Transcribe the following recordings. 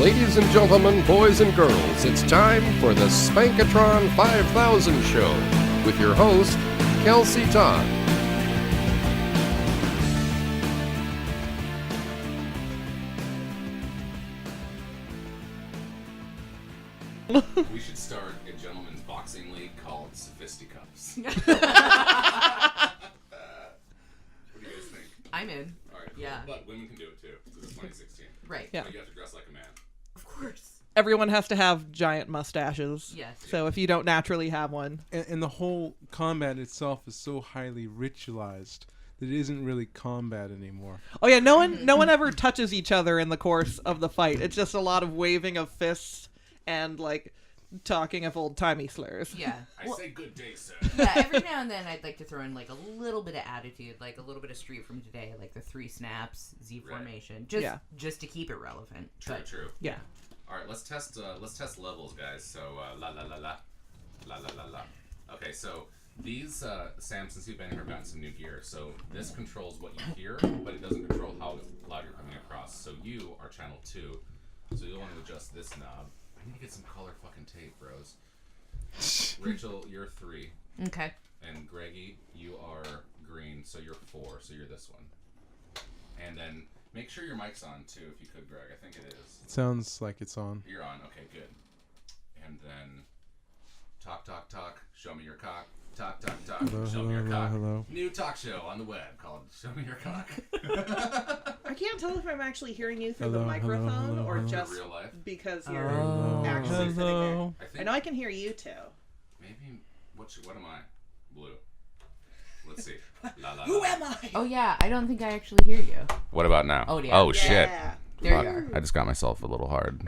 Ladies and gentlemen, boys and girls, it's time for the Spankatron 5000 show with your host, Kelsey Todd. We should start a gentleman's boxing league called Sophisticuffs. What do you guys think? I'm in. All right, cool. Yeah. But women can do it too, because it's 2016. Right. Yeah. But you have to dress like a man. Of course. Everyone has to have giant mustaches. Yes. So if you don't naturally have one. And the whole combat itself is so highly ritualized that it isn't really combat anymore. Oh yeah, no one ever touches each other in the course of the fight. It's just a lot of waving of fists and like talking of old-timey slurs. Yeah. I say good day, sir. Yeah, every now and then I'd like to throw in like a little bit of attitude, like a little bit of street from today, like the 3 snaps, Z Right. formation, just to keep it relevant. True. Yeah. All right, let's test levels, guys. So la la la la la la la la. Okay, so these Sam, since you've been here, have gotten some new gear. So this controls what you hear, but it doesn't control how loud you're coming across. So you are channel 2, so you'll want to adjust this knob. I need to get some color fucking tape, bros. Rachel, you're 3. Okay. And Greggy, you are green, so you're 4, so you're this one. And then make sure your mic's on too, if you could, Greg. I think it is. It sounds like it's on. You're on. Okay, good. And then talk, talk, talk. Show me your cock. Talk, talk, talk. Hello, Show me your hello, cock. hello. New talk show on the web called Show Me Your Cock. I can't tell if I'm actually hearing you through Hello, the hello, microphone hello, or hello. just Real life. because you're Oh, actually sitting there. hello. I know I can hear you too. Maybe what am I? Blue. Let's see. La, la, Who la. am I? Oh yeah, I don't think I actually hear you. What about now? Oh, yeah. Oh shit. Yeah. There Fuck. you are. I just got myself a little hard.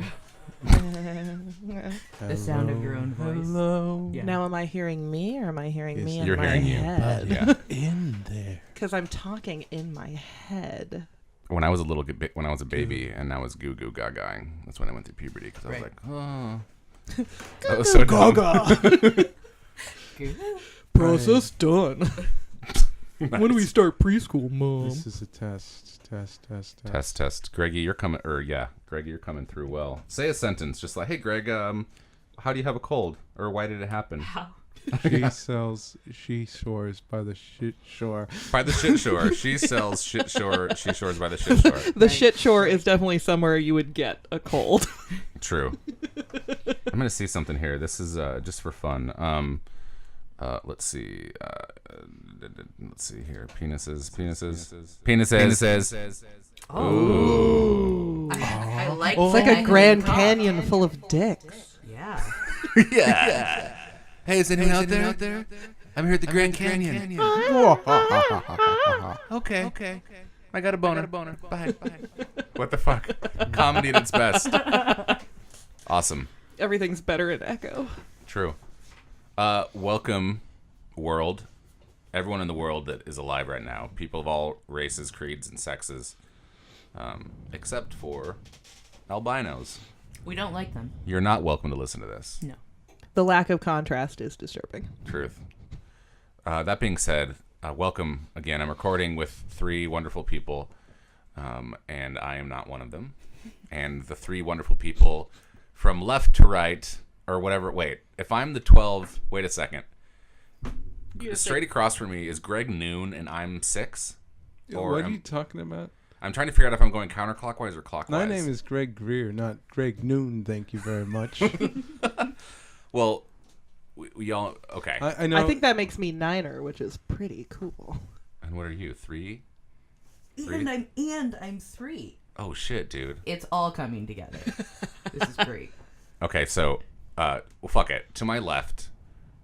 The sound of your own voice. Hello. Yeah. Now am I hearing me or am I hearing me in You're my hearing you. head? Yeah. In there. Because I'm talking in my head. When I was a baby and I was goo goo gaga, that's when I went through puberty because I was Right. like, oh. That was so dumb. Process done. When do we start preschool, Mom? This is a test. Test. Greggy, you're coming. Greggy, you're coming through well. Say a sentence, just like, "Hey, Greg, how do you have a cold?" Or "Why did it happen?" How? She sells she-shores by the shit shore. By the shit shore. She sells shit shore. She shores by the shit shore. The shit shore is definitely somewhere you would get a cold. True. I'm gonna see something here. This is just for fun. Let's see. Let's see here. Penises. Oh. I like. It's like a Grand Canyon full of dicks. Yeah. Yeah. Hey, is anyone out there? I'm here at the Grand Canyon. Okay. I got a boner. Bye. What the fuck? Comedy at its best. Awesome. Everything's better in echo. True. Welcome, world. Everyone in the world that is alive right now. People of all races, creeds, and sexes. Except for albinos. We don't like them. You're not welcome to listen to this. No. The lack of contrast is disturbing. Truth. That being said, welcome again. I'm recording with 3 wonderful people, and I am not one of them. And the 3 wonderful people from left to right, or whatever. Wait, if I'm the 12, wait a second. Straight across from me is Greg Noon, and I'm 6. What are you talking about? I'm trying to figure out if I'm going counterclockwise or clockwise. My name is Greg Greer, not Greg Noon. Thank you very much. Well, we all okay. I know. I think that makes me 9er, which is pretty cool. And what are you? 3? And I'm 3. Oh shit, dude. It's all coming together. This is great. Okay, so well, fuck it. To my left,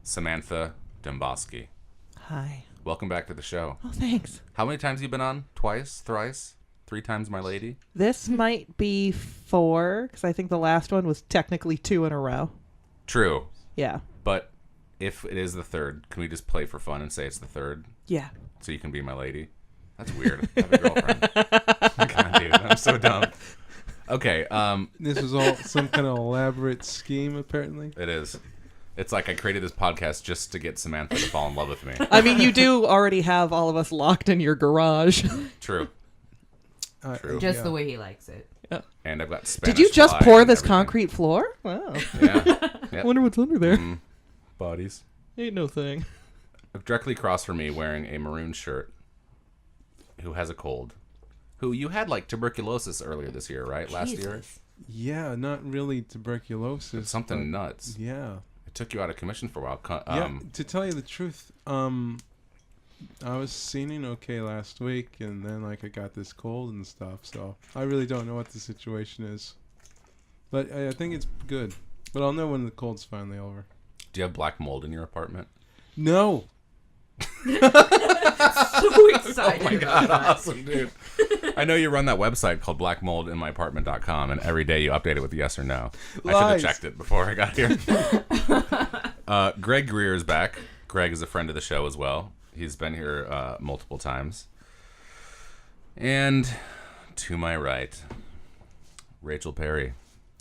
Samantha Dembosky. Hi. Welcome back to the show. Oh, thanks. How many times have you been on? Twice? Thrice? 3 times, my lady? This might be 4, because I think the last one was technically 2 in a row. True. Yeah. But if it is the 3rd, can we just play for fun and say it's the 3rd? Yeah. So you can be my lady? That's weird. I have a girlfriend. God, dude, I'm so dumb. Okay, This was all some kind of elaborate scheme, apparently. it is. It's like I created this podcast just to get Samantha to fall in love with me. I mean, you do already have all of us locked in your garage. True. True. Just the way he likes it. Oh. And I've got Spanish Did you just fly pour and this everything. concrete floor? Wow. Yeah. I Yep. wonder what's under there. Bodies. Ain't no thing. Directly across from me, wearing a maroon shirt, who has a cold. Who you had like tuberculosis earlier this year, right? Last year. Jesus. Yeah, not really tuberculosis. It's something but nuts. Yeah. It took you out of commission for a while. Yeah. To tell you the truth, I was singing okay last week, and then like I got this cold and stuff. So I really don't know what the situation is, but I think it's good. But I'll know when the cold's finally over. Do you have black mold in your apartment? No. So excited. Oh my about god, that. awesome, dude. I know you run that website called blackmoldinmyapartment.com, and every day you update it with yes or no. I should have Lies. checked it before I got here. Greg Greer is back. Greg is a friend of the show as well. He's been here multiple times. And to my right, Rachel Perry.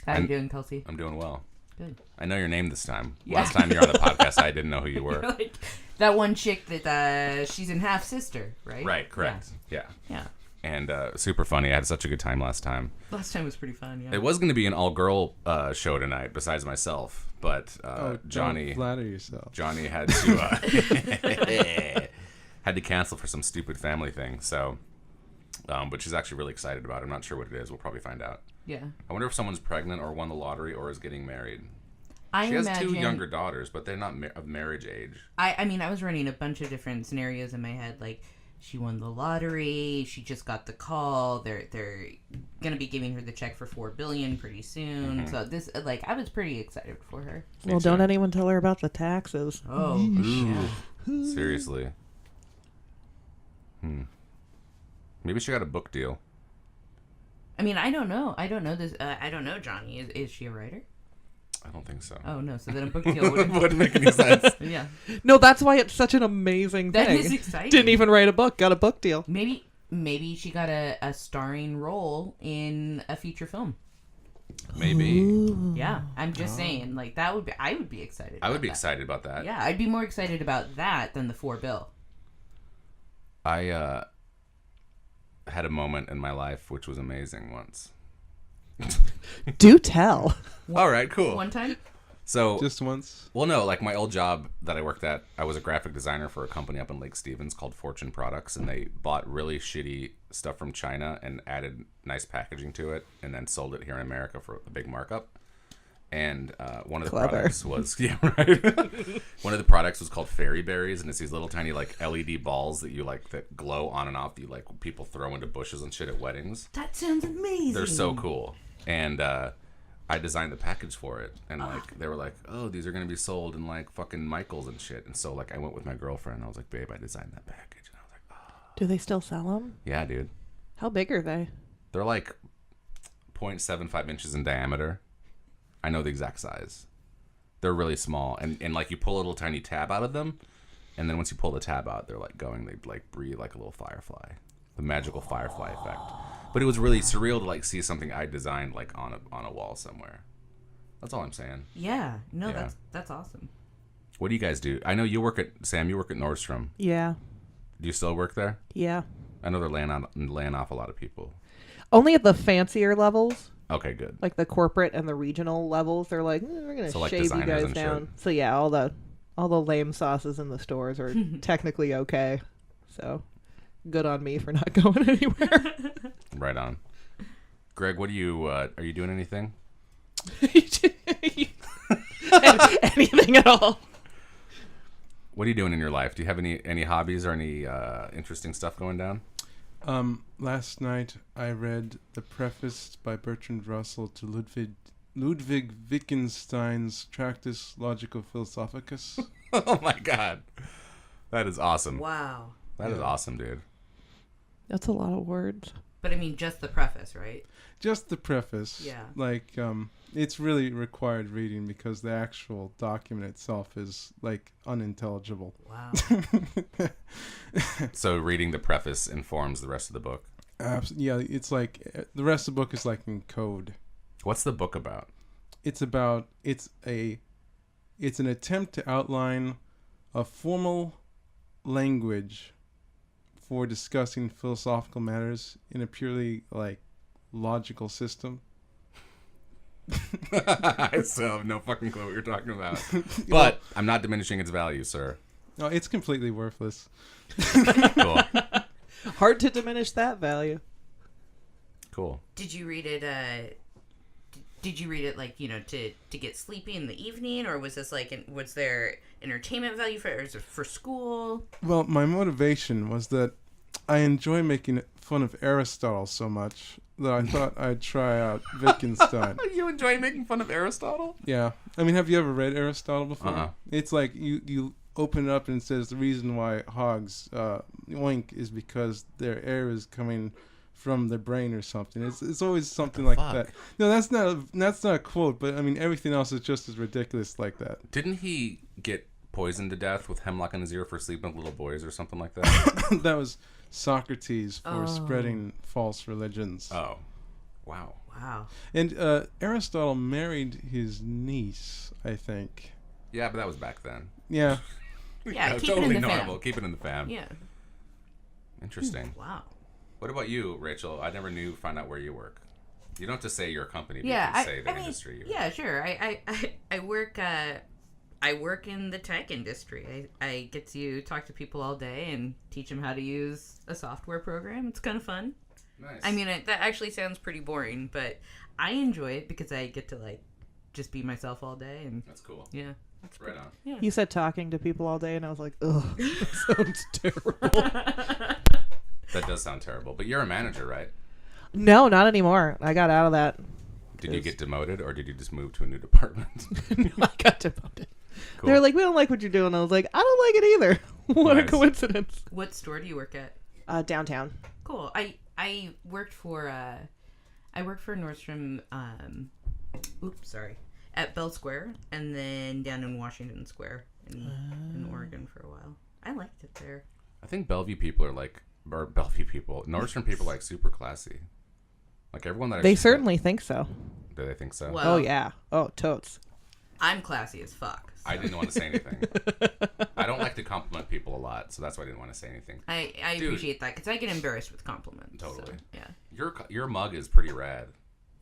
How you doing, Kelsey? I'm doing well. Good. I know your name this time. Yeah. Last time you were on the podcast, I didn't know who you were. Like, that one chick that she's in Half Sister, right? Right, correct. Yeah. Yeah. And super funny. I had such a good time last time. Last time was pretty fun, yeah. It was going to be an all-girl show tonight, besides myself, but Johnny Don't flatter yourself. Johnny had to had to cancel for some stupid family thing. So, but she's actually really excited about it. I'm not sure what it is. We'll probably find out. Yeah. I wonder if someone's pregnant or won the lottery or is getting married. I She has imagine, 2 younger daughters, but they're not of marriage age. I mean, I was running a bunch of different scenarios in my head. Like, she won the lottery. She just got the call. They're gonna be giving her the check for $4 billion pretty soon. So this, like, I was pretty excited for her. Me Well, too. don't anyone tell her about the taxes. Oh, yeah. Seriously. Maybe she got a book deal. I mean, I don't know. I don't know this. I don't know Johnny. Is she a writer? I don't think so. Oh no. So then a book deal wouldn't. Wouldn't make any sense. Yeah. No, that's why it's such an amazing That thing. is exciting. Didn't even write a book, got a book deal. Maybe she got a starring role in a feature film. Maybe. Yeah, I'm just saying, like, that would be. I would be excited. I would about be that. excited about that. Yeah, I'd be more excited about that than the $4 bill. I had a moment in my life which was amazing once. Do tell. All right, cool. One time. So, Just once. well, no, like my old job that I worked at, I was a graphic designer for a company up in Lake Stevens called Fortune Products, and they bought really shitty stuff from China and added nice packaging to it, and then sold it here in America for a big markup. And one of the Clever. products was right. One of the products was called fairy berries, and it's these little tiny like LED balls that you like that glow on and off. That you like people throw into bushes and shit at weddings. That sounds amazing. They're so cool. And I designed the package for it, and like they were like, "Oh, these are gonna be sold in like fucking Michaels and shit." And so like I went with my girlfriend, and I was like, "Babe, I designed that package." And I was like, "Oh, Do they still sell them? yeah, dude." How big are they? They're like 0.75 inches in diameter. I know the exact size. They're really small, and like you pull a little tiny tab out of them, and then once you pull the tab out, they're like going. They like breathe like a little firefly, the magical firefly effect. But it was really surreal to like see something I designed like on a wall somewhere. That's all I'm saying. Yeah. No, Yeah. that's awesome. What do you guys do? I know you work at Sam. You work at Nordstrom. Yeah. Do you still work there? Yeah. I know they're laying off a lot of people. Only at the fancier levels, Okay, good. like the corporate and the regional levels, they're like, we're gonna So, like, shave you designers guys and down. shit. So yeah, all the lame sauces in the stores are technically okay. So good on me for not going anywhere. Right on. Greg, what do you are you doing anything? Anything at all. What are you doing in your life? Do you have any hobbies or any interesting stuff going down? Last night I read the preface by Bertrand Russell to Ludwig Wittgenstein's Tractus Logico Philosophicus. Oh my god. That is awesome. Wow. That is awesome, dude. That's a lot of words. But I mean, just the preface, right? Just the preface. Yeah. Like, it's really required reading because the actual document itself is, like, unintelligible. Wow. So reading the preface informs the rest of the book. Yeah, it's like, the rest of the book is like in code. What's the book about? It's an attempt to outline a formal language for discussing philosophical matters in a purely, like, logical system. I still have no fucking clue what you're talking about. But I'm not diminishing its value, sir. No, it's completely worthless. Cool. Hard to diminish that value. Cool. Did you read it? Did you read it like to get sleepy in the evening, or was this like was there entertainment value for it, or is it for school? Well, my motivation was that I enjoy making fun of Aristotle so much that I thought I'd try out Wittgenstein. You enjoy making fun of Aristotle? Yeah. I mean, have you ever read Aristotle before? Uh-uh. It's like you open it up and it says the reason why hogs oink is because their air is coming from their brain or something. It's always something like that. No, that's not a quote, but I mean everything else is just as ridiculous like that. Didn't he get poisoned to death with hemlock in his ear for sleeping with little boys or something like that? That was Socrates for spreading false religions. Oh. Wow. Wow. And Aristotle married his niece, I think. Yeah, but that was back then. Yeah. Yeah, keep totally it in the normal. fam. Keep it in the fam. Yeah. Interesting. Wow. What about you, Rachel? I never knew. Find out where you work. You don't have to say your company. But Yeah, you can say the industry. You're yeah, sure. I work. I work in the tech industry. I get to talk to people all day and teach them how to use a software program. It's kind of fun. Nice. I mean, that actually sounds pretty boring, but I enjoy it because I get to like just be myself all day, and That's cool. yeah. Right on. Yeah. You said talking to people all day, and I was like, ugh, that sounds terrible. That does sound terrible. But you're a manager, right? No, not anymore. I got out of that. Did you get demoted, or did you just move to a new department? No, I got demoted. Cool. They were like, we don't like what you're doing. I was like, I don't like it either. What a Nice. coincidence. What store do you work at? Downtown. Cool. I worked for Nordstrom. At Bell Square, and then down in Washington Square in Oregon for a while. I liked it there. I think Bellevue people are like, or Bellevue people, Nordstrom people are like super classy. Like everyone that They certainly think so. Do they think so? Well, Oh, yeah. Oh, totes. I'm classy as fuck. I didn't want to say anything. I don't like to compliment people a lot, so that's why I didn't want to say anything. I Dude. appreciate that because I get embarrassed with compliments. Totally. So, yeah. Your mug is pretty rad.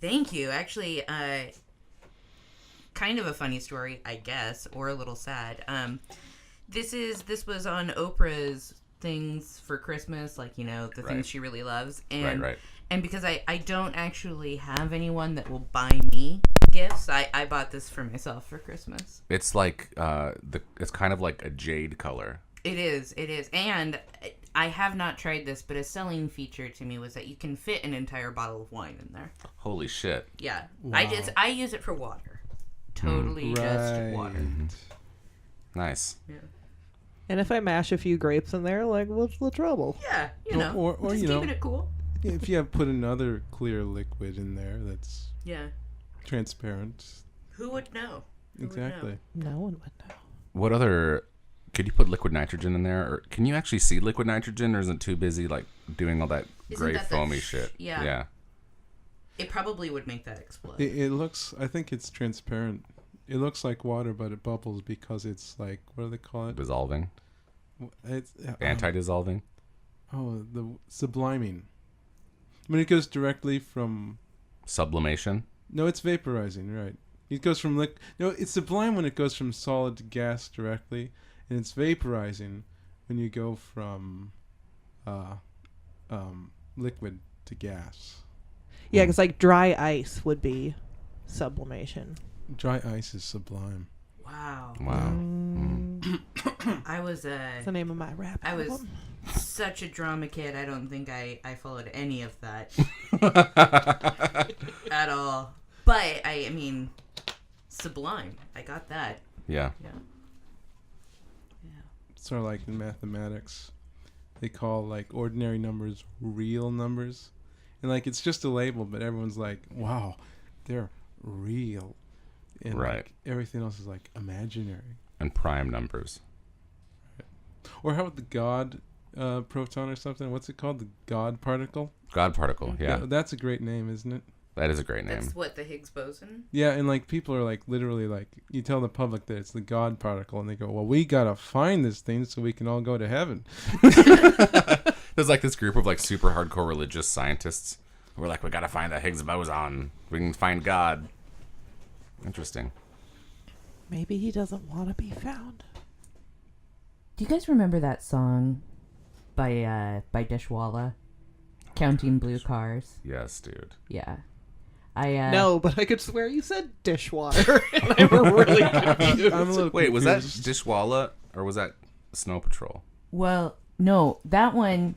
Thank you. Actually, kind of a funny story, I guess, or a little sad. This was on Oprah's things for Christmas, like the Right. things she really loves, and Right. and because I don't actually have anyone that will buy me gifts, I bought this for myself for Christmas. It's like it's kind of like a jade color. It is, and I have not tried this, but a selling feature to me was that you can fit an entire bottle of wine in there. Holy shit! Yeah, Wow. I use it for water, totally just water. Nice. Yeah. And if I mash a few grapes in there, like, what's the trouble? Yeah, Or just keeping it cool. if you have put another clear liquid in there that's Yeah. transparent. Who would know? Who would know? Exactly. No one would know. What other? Could you put liquid nitrogen in there, or can you actually see liquid nitrogen, or is it too busy like doing all that Isn't gray that foamy shit? Yeah. Yeah. It probably would make that explode. It looks. I think it's transparent. It looks like water, but it bubbles because it's like, what do they call it? Dissolving. It's Anti-dissolving. the subliming. I mean, it goes directly from. Sublimation. No, it's vaporizing, right? It goes from No, it's sublime when it goes from solid to gas directly, and it's vaporizing when you go from liquid to gas. Yeah, because like dry ice would be sublimation. Dry ice is sublime. Wow. Wow. I was That's the name of my rap I was album. such a drama kid. I don't think I followed any of that at all. But I mean, sublime. I got that. Yeah. Yeah. Sort of like in mathematics, they call like ordinary numbers real numbers, and like it's just a label, but everyone's like, "Wow, they're real," and Right. like, everything else is like imaginary. And prime numbers. Or how about the God proton or something? What's it called? The God particle? God particle. Yeah. That's a great name, isn't it? That is a great name. That's what the Higgs boson. Yeah, and like people are like literally like, you tell the public that it's the God particle, and they go, "Well, we gotta find this thing so we can all go to heaven." There's like this group of like super hardcore religious scientists We're like, we gotta find the Higgs boson. We can find God. Interesting. Maybe he doesn't want to be found. Do you guys remember that song by Dishwalla? Counting Blue Cars? Yes, dude. Yeah. No, but I could swear you said dishwater. And I'm really confused. I'm a little Wait, was that confused. Dishwalla or was that Snow Patrol? Well, no, that one,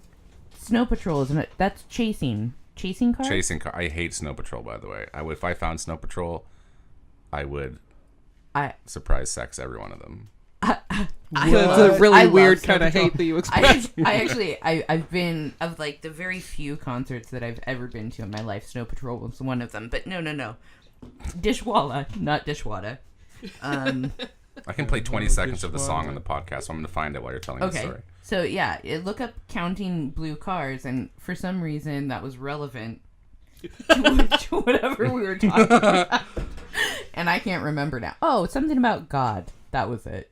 Snow Patrol is that's chasing cars. Chasing car. I hate Snow Patrol, by the way. If I found Snow Patrol, I would surprise sex every one of them. It's a really weird kind of hate that you express. I've been of like the very few concerts that I've ever been to in my life. Snow Patrol was one of them, but no, Dishwalla, not Dishwalla. I can play 20 seconds of the song on the podcast, so I'm going to find it while you're telling the story. So yeah, look up Counting Blue Cars, and for some reason that was relevant to whatever we were talking about. And I can't remember now. Oh, something about God. That was it.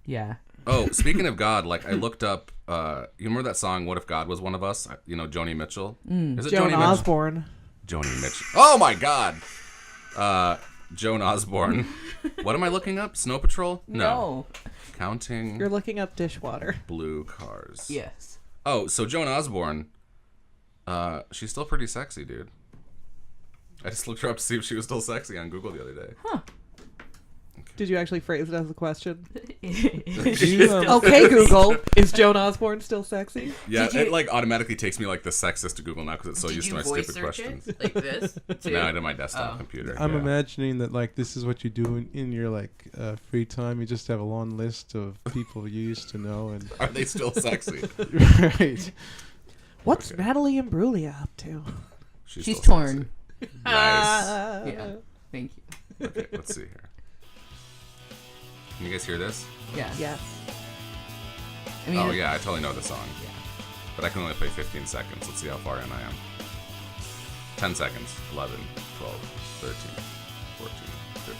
Yeah. Oh, speaking of God, like I looked up, you remember that song, What If God Was One of Us? You know, Joni Mitchell? Is it Joan Joni Osborne. Mitchell? Joni Mitchell. Oh my God. Joan Osborne. What am I looking up? Snow Patrol? No. Counting You're looking up dishwater. Blue Cars. Yes. Oh, so Joan Osborne, she's still pretty sexy, dude. I just looked her up to see if she was still sexy on Google the other day. Huh. Did you actually phrase it as a question? You, Okay, Google. Is Joan Osborne still sexy? Yeah, Did you- it like automatically takes me like the sexist to Google now because it's so Did used to you my voice stupid search questions. it like this? Too? No, I did my desktop computer. I'm yeah. imagining that like this is what you do in your like free time. You just have a long list of people you used to know, and Are they still sexy? right. What's Okay. Natalie Imbruglia up to? She's still torn. sexy. Nice. Yeah. Thank you. Okay, let's see here. Can you guys hear this? Yeah. Yes. I mean, Oh yeah, I totally know the song. Yeah. But I can only play 15 seconds. Let's see how far in I am. 10 seconds. 11, 12, 13, 14, 15.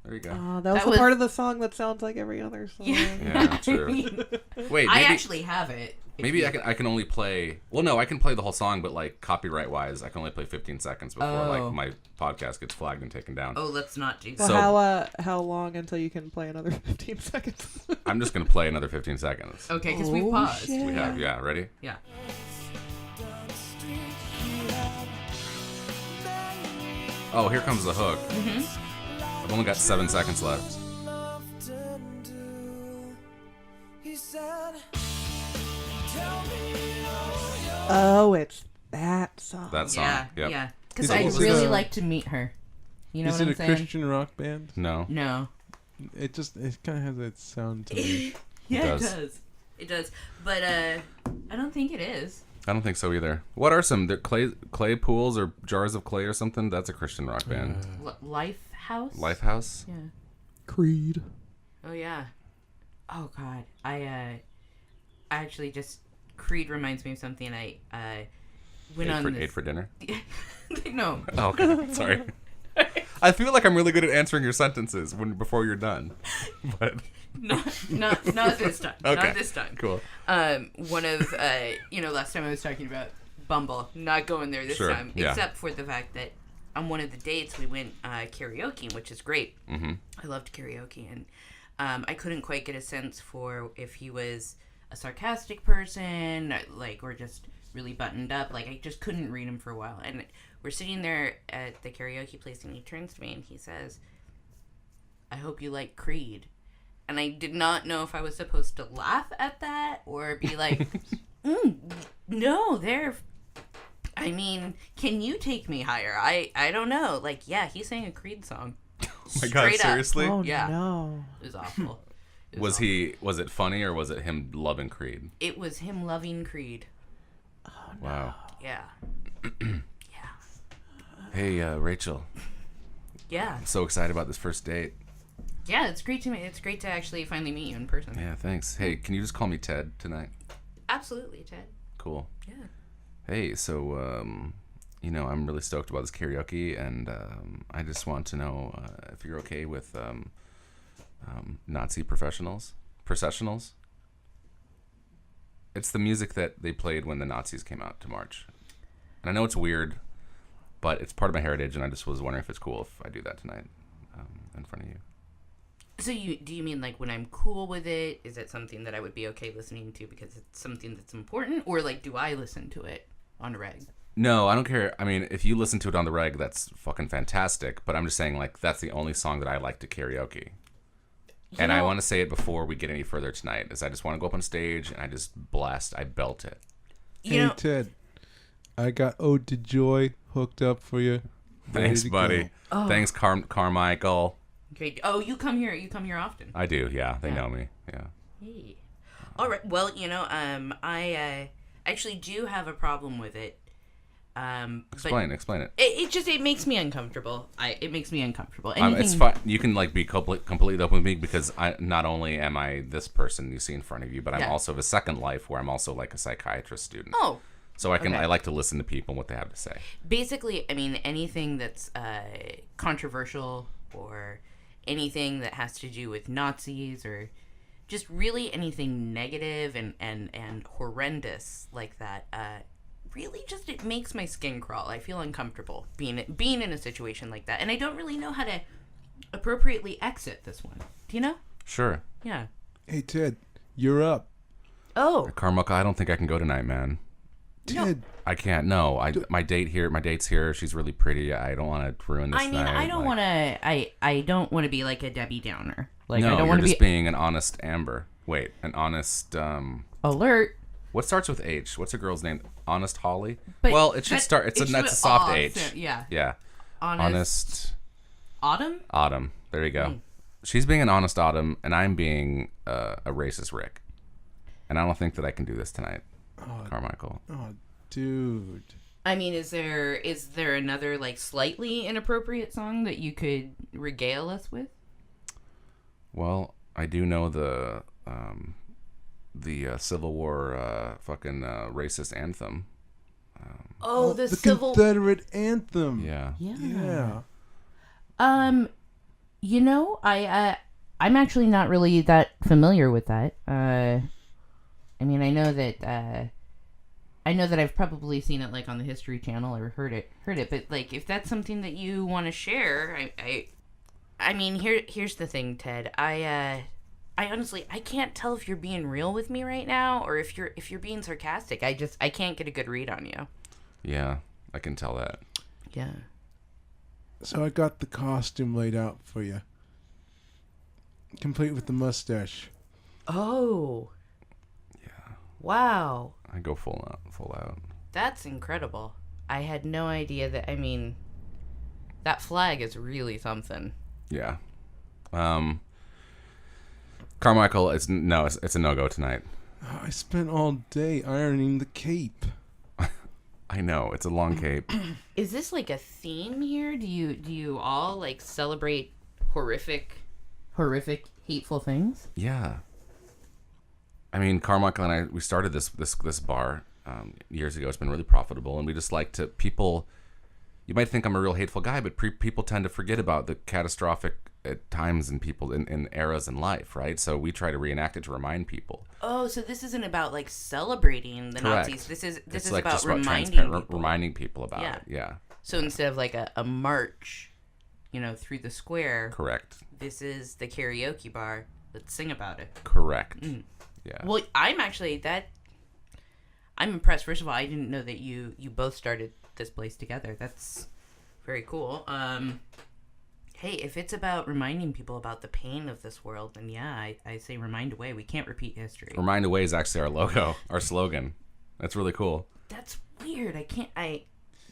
There you go. That was That the was- part of the song that sounds like every other song. Yeah, true. I mean, Wait, I maybe, actually have it. maybe I can only play. Well, no, I can play the whole song, but like copyright wise, I can only play 15 seconds before Oh. like my podcast gets flagged and taken down. Oh, let's not do Well, that. So- how long until you can play another 15 seconds? I'm just gonna play another 15 seconds. Okay, because we Oh, paused. shit. We have, yeah, ready? Yeah. Oh, here comes the hook. I've only got 7 seconds left. Oh, it's that song. That song. Yeah. Yep. Yeah. Because Is I'd it really a- like to meet her. You know Is what it I'm a saying? Christian rock band? No. No. It kind of has that sound to me. Yeah, does. it does. It does. But I don't think it is. I don't think so either. What are some clay pools or jars of clay or something? That's a Christian rock band. Lifehouse? Lifehouse. Yeah. Creed. Oh yeah. Oh god. I actually just Creed reminds me of something I went on Ate this. for dinner. No. Oh, okay. Sorry. I feel like I'm really good at answering your sentences before you're done. But Not this time. Okay. Not this time. cool. One of last time I was talking about Bumble, not going there this Sure, time, yeah. except for the fact that on one of the dates we went karaoke, which is great. Mm-hmm. I loved karaoke, and I couldn't quite get a sense for if he was a sarcastic person, like, or just really buttoned up. Like, I just couldn't read him for a while. And we're sitting there at the karaoke place, and he turns to me and he says, "I hope you like Creed." And I did not know if I was supposed to laugh at that or be like, no, I mean, can you take me higher? I don't know. Like, yeah, he sang a Creed song. Oh my God, Straight up. seriously? Oh, Yeah. no. It was awful. It Was awful. was it funny or was it him loving Creed? It was him loving Creed. Wow. Yeah. Hey, Rachel. Yeah. I'm so excited about this first date. Yeah, it's great to actually finally meet you in person. Yeah, thanks. Hey, can you just call me Ted tonight? Absolutely, Ted. Cool. Yeah. Hey, so, I'm really stoked about this karaoke, and I just want to know if you're okay with Nazi processionals. It's the music that they played when the Nazis came out to march. And I know it's weird, but it's part of my heritage, and I just was wondering if it's cool if I do that tonight in front of you. So do you mean like when I'm cool with it, is it something that I would be okay listening to because it's something that's important, or like do I listen to it on a reg? No, I don't care. I mean, if you listen to it on the reg, that's fucking fantastic. But I'm just saying, like, that's the only song that I like to karaoke. And I want to say it before we get any further tonight, is I just want to go up on stage and I just belt it. Hey, Ted, I got Ode to Joy hooked up for you. Thanks, buddy. Oh. Thanks, Carmichael. Great. Oh, you come here often. I do, yeah. They know me, yeah. Hey. All right. Well, I actually do have a problem with it. Explain it. It makes me uncomfortable. It makes me uncomfortable. It's fine. You can like be completely open with me because I not only am I this person you see in front of you, but I'm also of a second life where I'm also like a psychiatrist student. Oh. So I like to listen to people and what they have to say. Basically, I mean anything that's controversial or anything that has to do with Nazis or just really anything negative and horrendous like that. Really just it makes my skin crawl. I feel uncomfortable being in a situation like that, and I don't really know how to appropriately exit this one. Do you know? Sure. Yeah. Hey, Ted, you're up. Oh. Carmichael, I don't think I can go tonight, man. Ted. No. I can't. No. My date's here. She's really pretty. I don't want to ruin this night. I don't want to. I don't want to be like a Debbie Downer. Like no, I don't want to be being an honest Amber. Wait, an honest. Alert. What starts with H? What's a girl's name? Honest Holly? But well, it should start. That's a soft H. So, yeah. Yeah. Honest. Autumn? Autumn. There you go. She's being an honest Autumn, and I'm being a racist Rick. And I don't think that I can do this tonight, Carmichael. Oh, dude. I mean, is there another like slightly inappropriate song that you could regale us with? Well, I do know the Civil War fucking racist anthem. The Civil Confederate anthem. Yeah. Yeah. I'm actually not really that familiar with that. I mean, I know that I've probably seen it like on the History Channel or heard it, but like if that's something that you want to share, I mean, here's the thing, Ted. I honestly can't tell if you're being real with me right now or if you're being sarcastic. I can't get a good read on you. Yeah, I can tell that. Yeah. So I got the costume laid out for you. Complete with the mustache. Oh. Yeah. Wow. I go full out. That's incredible. I had no idea that. I mean, that flag is really something. Yeah. Carmichael, it's a no-go tonight. I spent all day ironing the cape. I know, it's a long cape. Is this like a theme here? Do you all like celebrate horrific, hateful things? Yeah. I mean, Carmichael and I, we started this bar years ago. It's been really profitable, and we just like to people. You might think I'm a real hateful guy, but people tend to forget about the catastrophic times in people in eras in life, right? So we try to reenact it to remind people. Oh, so this isn't about like celebrating the Correct. Nazis. This is like about just about reminding people about it. Yeah. So instead of like a march, through the square. Correct. This is the karaoke bar. Let's sing about it. Correct. Mm. Yeah. Well, I'm impressed. First of all, I didn't know that you both started this place together. That's very cool. Hey, if it's about reminding people about the pain of this world, then yeah, I say remind away. We can't repeat history. Remind away is actually our logo, our slogan. That's really cool. That's weird.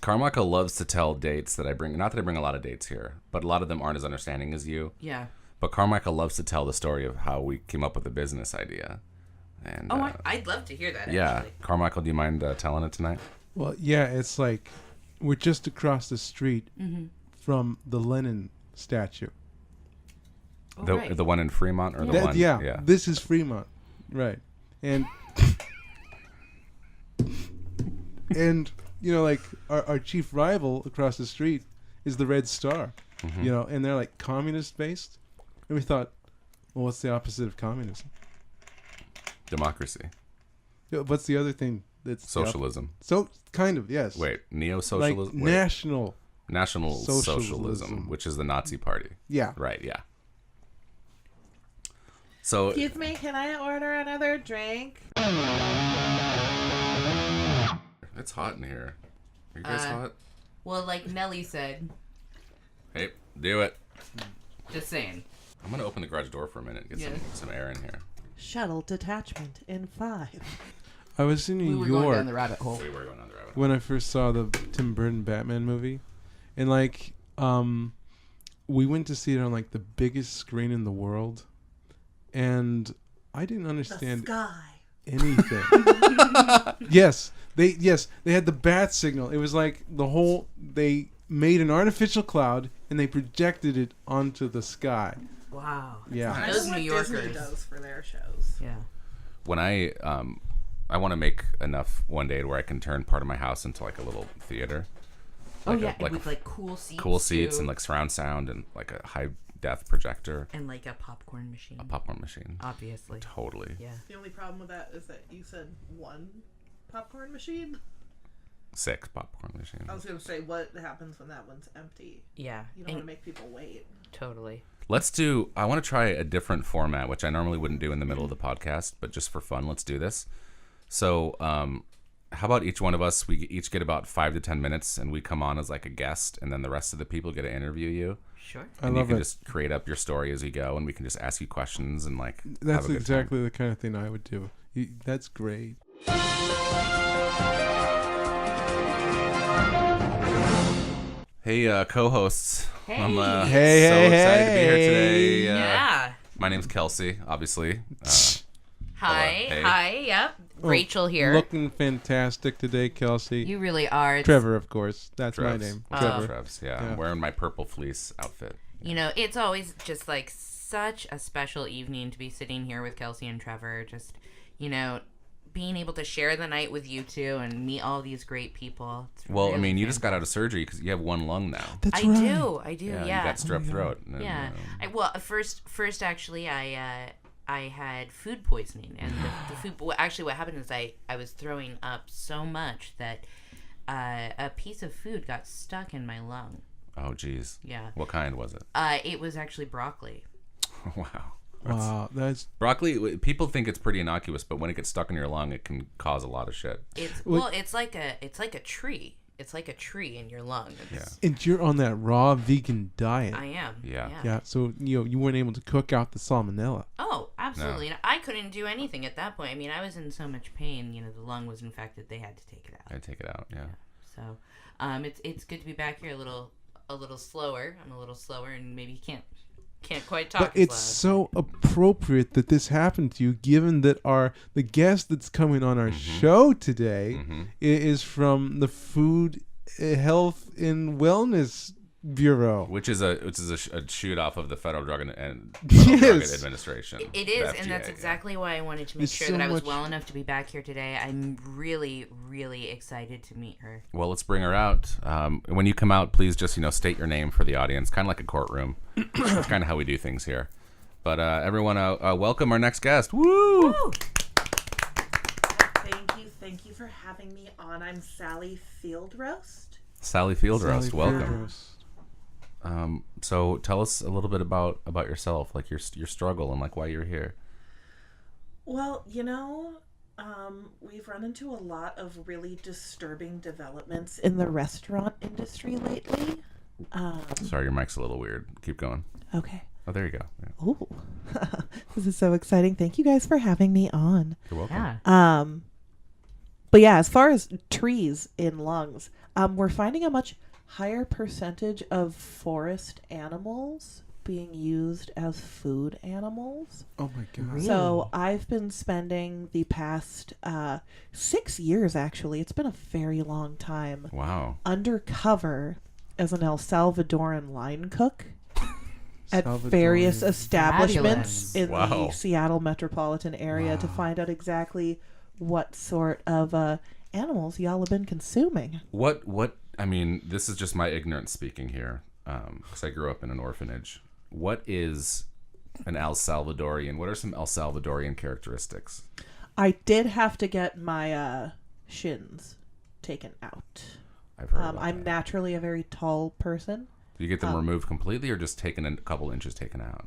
Carmichael loves to tell dates that I bring. Not that I bring a lot of dates here, but a lot of them aren't as understanding as you. Yeah. But Carmichael loves to tell the story of how we came up with the business idea. And I'd love to hear that. Yeah. Actually. Carmichael, do you mind telling it tonight? Well, yeah, it's like we're just across the street from the Lenin statue. The one in Fremont or the one? Yeah, this is Fremont. Right. And and like our chief rival across the street is the Red Star. And they're like communist based. And we thought, well, what's the opposite of communism? Democracy. What's the other thing It's Socialism. So kind of, yes. Wait, neo-socialism? Like Wait. National Socialism, which is the Nazi party. Yeah. Right, yeah. So, Excuse me, can I order another drink? it's hot in here. Are you guys hot? Well, like Nelly said, Hey, do it. just saying. I'm going to open the garage door for a minute and get some air in here. Shuttle detachment in 5. I was in We New were going down York the rabbit hole. We were going on the rabbit hole. when I first saw the Tim Burton Batman movie, and like we went to see it on like the biggest screen in the world, and I didn't understand anything. Yes, they had the bat signal. It was like they made an artificial cloud and they projected it onto the sky. Wow. Yeah. Those what New Yorkers. Disney does for their shows. Yeah. When I want to make enough one day where I can turn part of my house into like a little theater. Oh Like yeah, like with like cool seats. cool seats too. and like surround sound and like a high def projector. And like a popcorn machine. A popcorn machine. Obviously. Totally. Yeah. The only problem with that is that you said 1 popcorn machine. 6 popcorn machines. I was going to say, what happens when that one's empty? Yeah. You don't want to make people wait. Totally. I want to try a different format, which I normally wouldn't do in the middle of the podcast, but just for fun, let's do this. So, how about each one of us, we each get about 5 to 10 minutes and we come on as like a guest, and then the rest of the people get to interview you. Sure. And I you love can it. just create up your story as you go, and we can just ask you questions and like That's have a good time. exactly the kind of thing I would do. That's great. Hey, co-hosts. Hey. I'm so Hey, excited to be here hey. today. Yeah. My name's Kelsey, obviously. Hi. Hey. Hi. Yep. Rachel here. Looking fantastic today, Kelsey. You really are. It's- Trevor, of course. That's my Trevs. name. Oh. Trevor. Trevs, yeah. Yeah. I'm wearing my purple fleece outfit. You know, it's always just like such a special evening to be sitting here with Kelsey and Trevor. Just, you know, being able to share the night with you two and meet all these great people. It's Well, I really mean, you just got fantastic. out of surgery because you have one lung now. That's I right. do, Yeah, yeah. you got strep throat. And, Yeah. First, actually, I had food poisoning, and the food. Well, actually, what happened is I was throwing up so much that a piece of food got stuck in my lung. Oh, geez. Yeah. What kind was it? It was actually broccoli. Wow. Wow, that's Broccoli, people think it's pretty innocuous, but when it gets stuck in your lung, it can cause a lot of shit. It's like a tree. It's like a tree in your lung. and you're on that raw vegan diet. I am. Yeah. Yeah, so you weren't able to cook out the salmonella. Oh, absolutely. No. I couldn't do anything at that point. I mean, I was in so much pain. You know, the lung was infected. They had to take it out. I take it out, yeah. So, it's good to be back here a little slower. I'm a little slower, and maybe can't quite talk. But it's so appropriate that this happened to you, given that the guest that's coming on our show today is from the Food, Health, and Wellness Bureau. Which is a shoot off of the Federal Drug and Yes. Drug Administration. It is, the and that's FDA, exactly why I wanted to make There's sure so that I was much- well enough to be back here today. I'm really, really excited to meet her. Well, let's bring her out. When you come out, please just state your name for the audience, kind of like a courtroom. That's kind of how we do things here. But everyone, welcome our next guest. Woo! Woo! Thank you for having me on. I'm Sally Fieldroast. Sally Fieldroast, Sally welcome. Fieldroast. So tell us a little bit about yourself, like your struggle and like why you're here. Well, we've run into a lot of really disturbing developments in the restaurant industry lately. Sorry, your mic's a little weird. Keep going. Okay. Oh, there you go. Yeah. Oh, this is so exciting. Thank you guys for having me on. You're welcome. Yeah. But yeah, as far as trees in lungs, we're finding a much higher percentage of forest animals being used as food animals. Oh my God. Really? So I've been spending the past 6 years, actually, it's been a very long time, Wow. undercover as an El Salvadoran line cook at Salvadoran. various establishments Fabulous. in Wow. the Seattle metropolitan area to find out exactly what sort of animals y'all have been consuming. What I mean, this is just my ignorance speaking here, because I grew up in an orphanage. What is an El Salvadorian? What are some El Salvadorian characteristics? I did have to get my shins taken out. I've heard about I'm that. naturally a very tall person. Do you get them removed completely or just taken a couple inches taken out?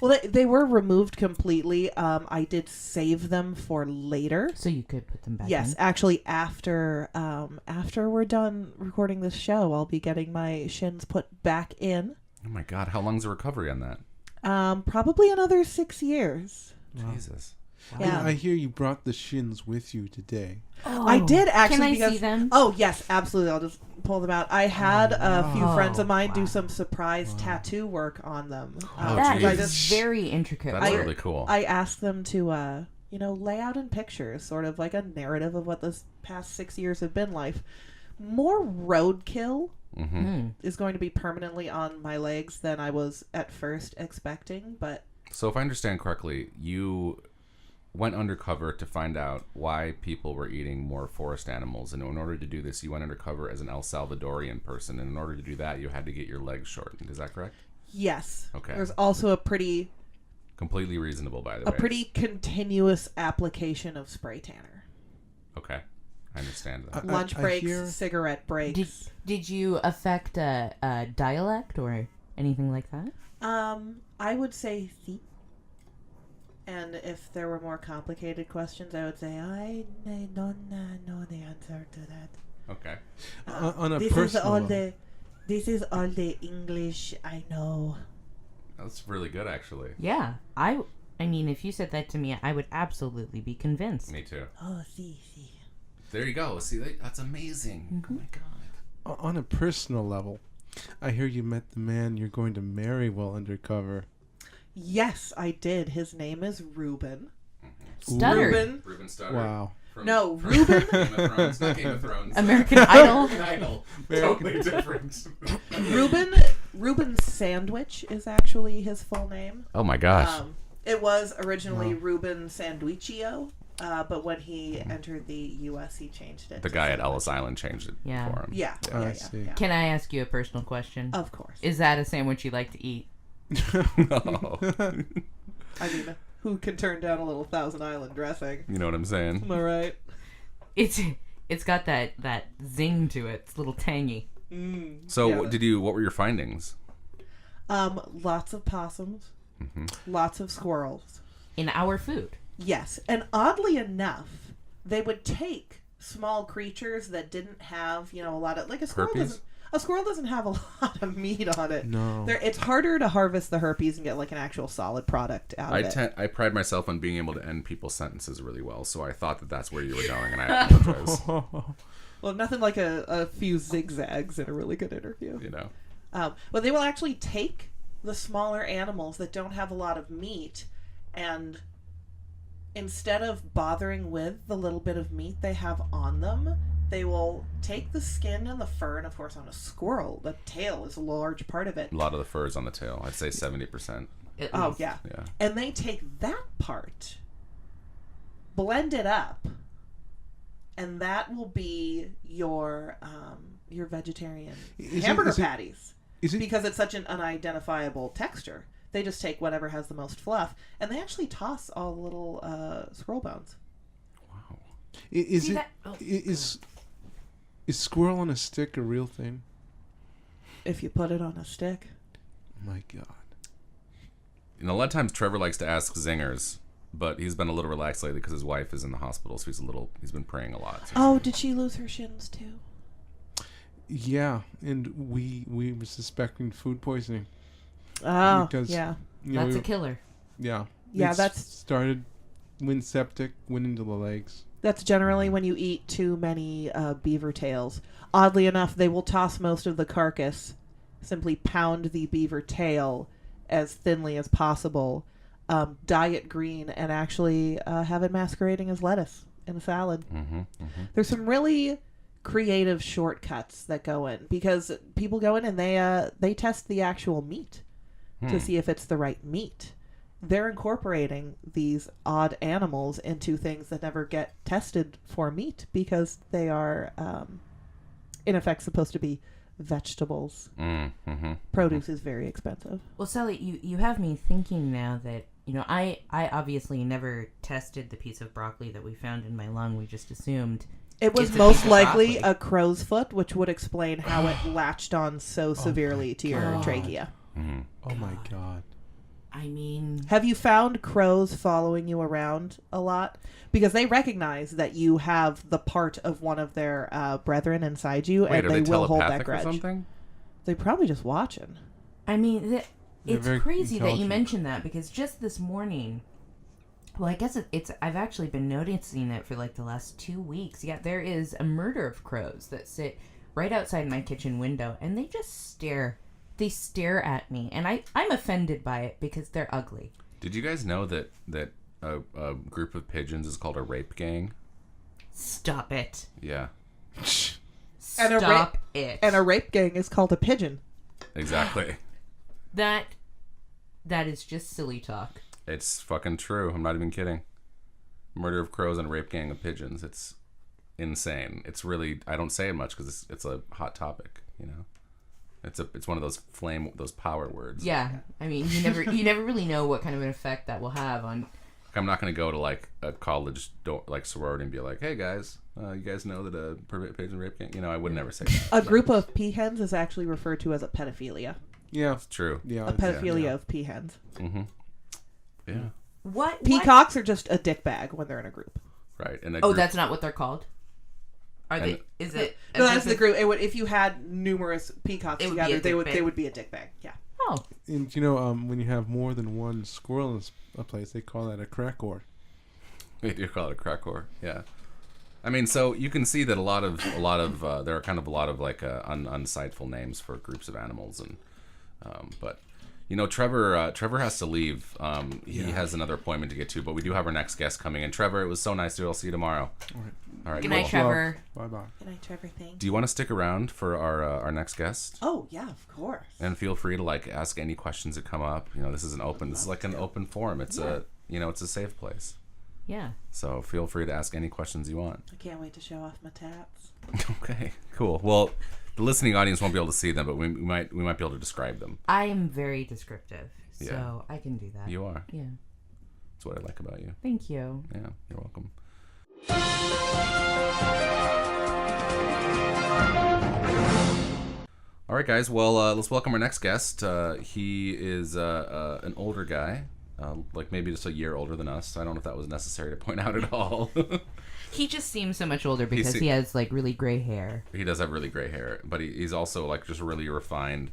Well, they were removed completely. I did save them for later. So you could put them back Yes, in? actually, after we're done recording this show, I'll be getting my shins put back in. Oh my God, how long's the recovery on that? Probably another 6 years. Jesus. Yeah. I hear you brought the shins with you today. Oh, I did actually. Can I because, see them? Oh yes, absolutely. I'll just pull them out. I had a few wow. friends of mine do Wow. some surprise tattoo work on them. Oh, That geez. is very intricate. That's I- really cool. I asked them to, lay out in pictures, sort of like a narrative of what this past 6 years have been like. More roadkill is going to be permanently on my legs than I was at first expecting, but So if I understand correctly, you went undercover to find out why people were eating more forest animals, and in order to do this, you went undercover as an El Salvadorian person, and in order to do that, you had to get your legs shortened. Is that correct? yes. Okay. There's also a pretty Completely reasonable, by the way. pretty continuous application of spray tanner. Okay. I understand that. Lunch I breaks, hear- cigarette breaks. Did you affect a dialect or anything like that? I would say sí. And if there were more complicated questions, I would say I don't know the answer to that. Okay. On a This is personal all level. this is all the English I know. That's really good, actually. Yeah, I mean, if you said that to me, I would absolutely be convinced. Me too. Oh, sí. There you go. See, that's amazing. Oh my God. On a personal level, I hear you met the man you're going to marry while undercover. Yes, I did. His name is Ruben. Stuttered. Ruben Stutter. Wow. No, Ruben. Ruben. Game of Thrones. Not Game of Thrones. American Idol. American Idol. Totally different. Ruben Sandwich is actually his full name. Oh my gosh. It was originally Ruben Sandwichio, but when he entered the U.S., he changed it. The to guy at Sandwich. Ellis Island changed it Yeah. for him. Yeah, I see. yeah. Can I ask you a personal question? Of course. Is that a sandwich you like to eat? No. I mean, who can turn down a little Thousand Island dressing? You know what I'm saying? Am I right? It's got that zing to it. It's a little tangy. So, Yeah. what were your findings? Lots of possums, lots of squirrels. In our food. Yes, and oddly enough, they would take small creatures that didn't have, a lot of, like a squirrel Herpes? doesn't. A squirrel doesn't have a lot of meat on it. No. It's harder to harvest the herpes and get like an actual solid product out of it. I pride myself on being able to end people's sentences really well, so I thought that that's where you were going, and I apologize. Well, nothing like a few zigzags in a really good interview. You know. But they will actually take the smaller animals that don't have a lot of meat, and instead of bothering with the little bit of meat they have on them, they will take the skin and the fur, and of course on a squirrel, the tail is a large part of it. A lot of the fur is on the tail. I'd say 70%. Oh, least. yeah. Yeah. And they take that part, blend it up, and that will be your vegetarian hamburger patties. Is it? Because it's such an unidentifiable texture. They just take whatever has the most fluff, and they actually toss all the little squirrel bones. Wow. Is See it? that- oh, Is squirrel on a stick a real thing? If you put it on a stick. My God. You know, a lot of times Trevor likes to ask zingers, but he's been a little relaxed lately because his wife is in the hospital, so he's been praying a lot. So Oh, did she lose her shins too? Yeah, and we were suspecting food poisoning. Oh, Because- yeah. You know, That's a killer. yeah. Yeah, It's that's- started, went septic, went into the legs. That's generally when you eat too many beaver tails. Oddly enough, they will toss most of the carcass, simply pound the beaver tail as thinly as possible, dye it green, and actually have it masquerading as lettuce in a salad. There's some really creative shortcuts that go in, because people go in and they test the actual meat to see if it's the right meat. They're incorporating these odd animals into things that never get tested for meat because they are, in effect, supposed to be vegetables. Produce is very expensive. Well, Sally, you have me thinking now that you know, I obviously never tested the piece of broccoli that we found in my lung. We just assumed It was it's a most piece of likely broccoli. a crow's foot, which would explain how it latched on so severely to your God. trachea. Oh my god. I mean, Have you found crows following you around a lot? Because they recognize that you have the part of one of their brethren inside you, Wait, and are they they will hold that telepathic or grudge. something? They're probably just watching. I mean, They're it's very crazy that you intelligent. mentioned that because just this morning, well, I guess it's I've actually been noticing it for like the last 2 weeks. Yeah, there is a murder of crows that sit right outside my kitchen window, and they just stare. They stare at me, and I'm offended by it because they're ugly. Did you guys know that a group of pigeons is called a rape gang? Stop it. Yeah, And a Stop it. And a rape gang is called a pigeon. exactly. That is just silly talk. It's fucking true. I'm not even kidding. Murder of crows and rape gang of pigeons. It's insane. It's really, I don't say it much because it's a hot topic, you know? It's one of those power words. Yeah, I mean, you never really know what kind of an effect that will have on. I'm not going to go to like a college sorority and be like, hey guys, you guys know that a pigeon rape gang? You know, I would never say that. A group of peahens is actually referred to as a pedophilia. Yeah. It's true. Yeah. A pedophilia of peahens. Mm-hmm. Yeah. What? Peacocks are just a dick bag when they're in a group. Right. And Oh, that's not what they're called. Are And- they? Is it? No, that's the group. It would, if you had numerous peacocks It would be a together, dick bag. they would be a dick bag. Yeah. Oh, And you know, when you have more than one squirrel in a place, they call that a crackor. We do call it a crackor. Yeah. I mean, so you can see that there are kind of a lot of like unsightful names for groups of animals, and but you know, Trevor has to leave. He has another appointment to get to, but we do have our next guest coming in. Trevor, it was so nice to. I'll see you tomorrow. All right. good night, cool. Trevor. Bye bye. Good night, Trevor. Thanks. Do you want to stick around for our next guest? Oh yeah, of course. And feel free to like ask any questions that come up. You know, this is like an open forum. It's it's a safe place. Yeah. So feel free to ask any questions you want. I can't wait to show off my tats. Okay, cool. Well, the listening audience won't be able to see them, but we might be able to describe them. I am very descriptive, so Yeah. I can do that. You are. Yeah. That's what I like about you. Thank you. Yeah, you're welcome. All right, guys. Well, let's welcome our next guest. He is an older guy, like maybe just a year older than us. I don't know if that was necessary to point out at all. He just seems so much older because se- he has like really gray hair. He does have really gray hair, but he's also like just really refined.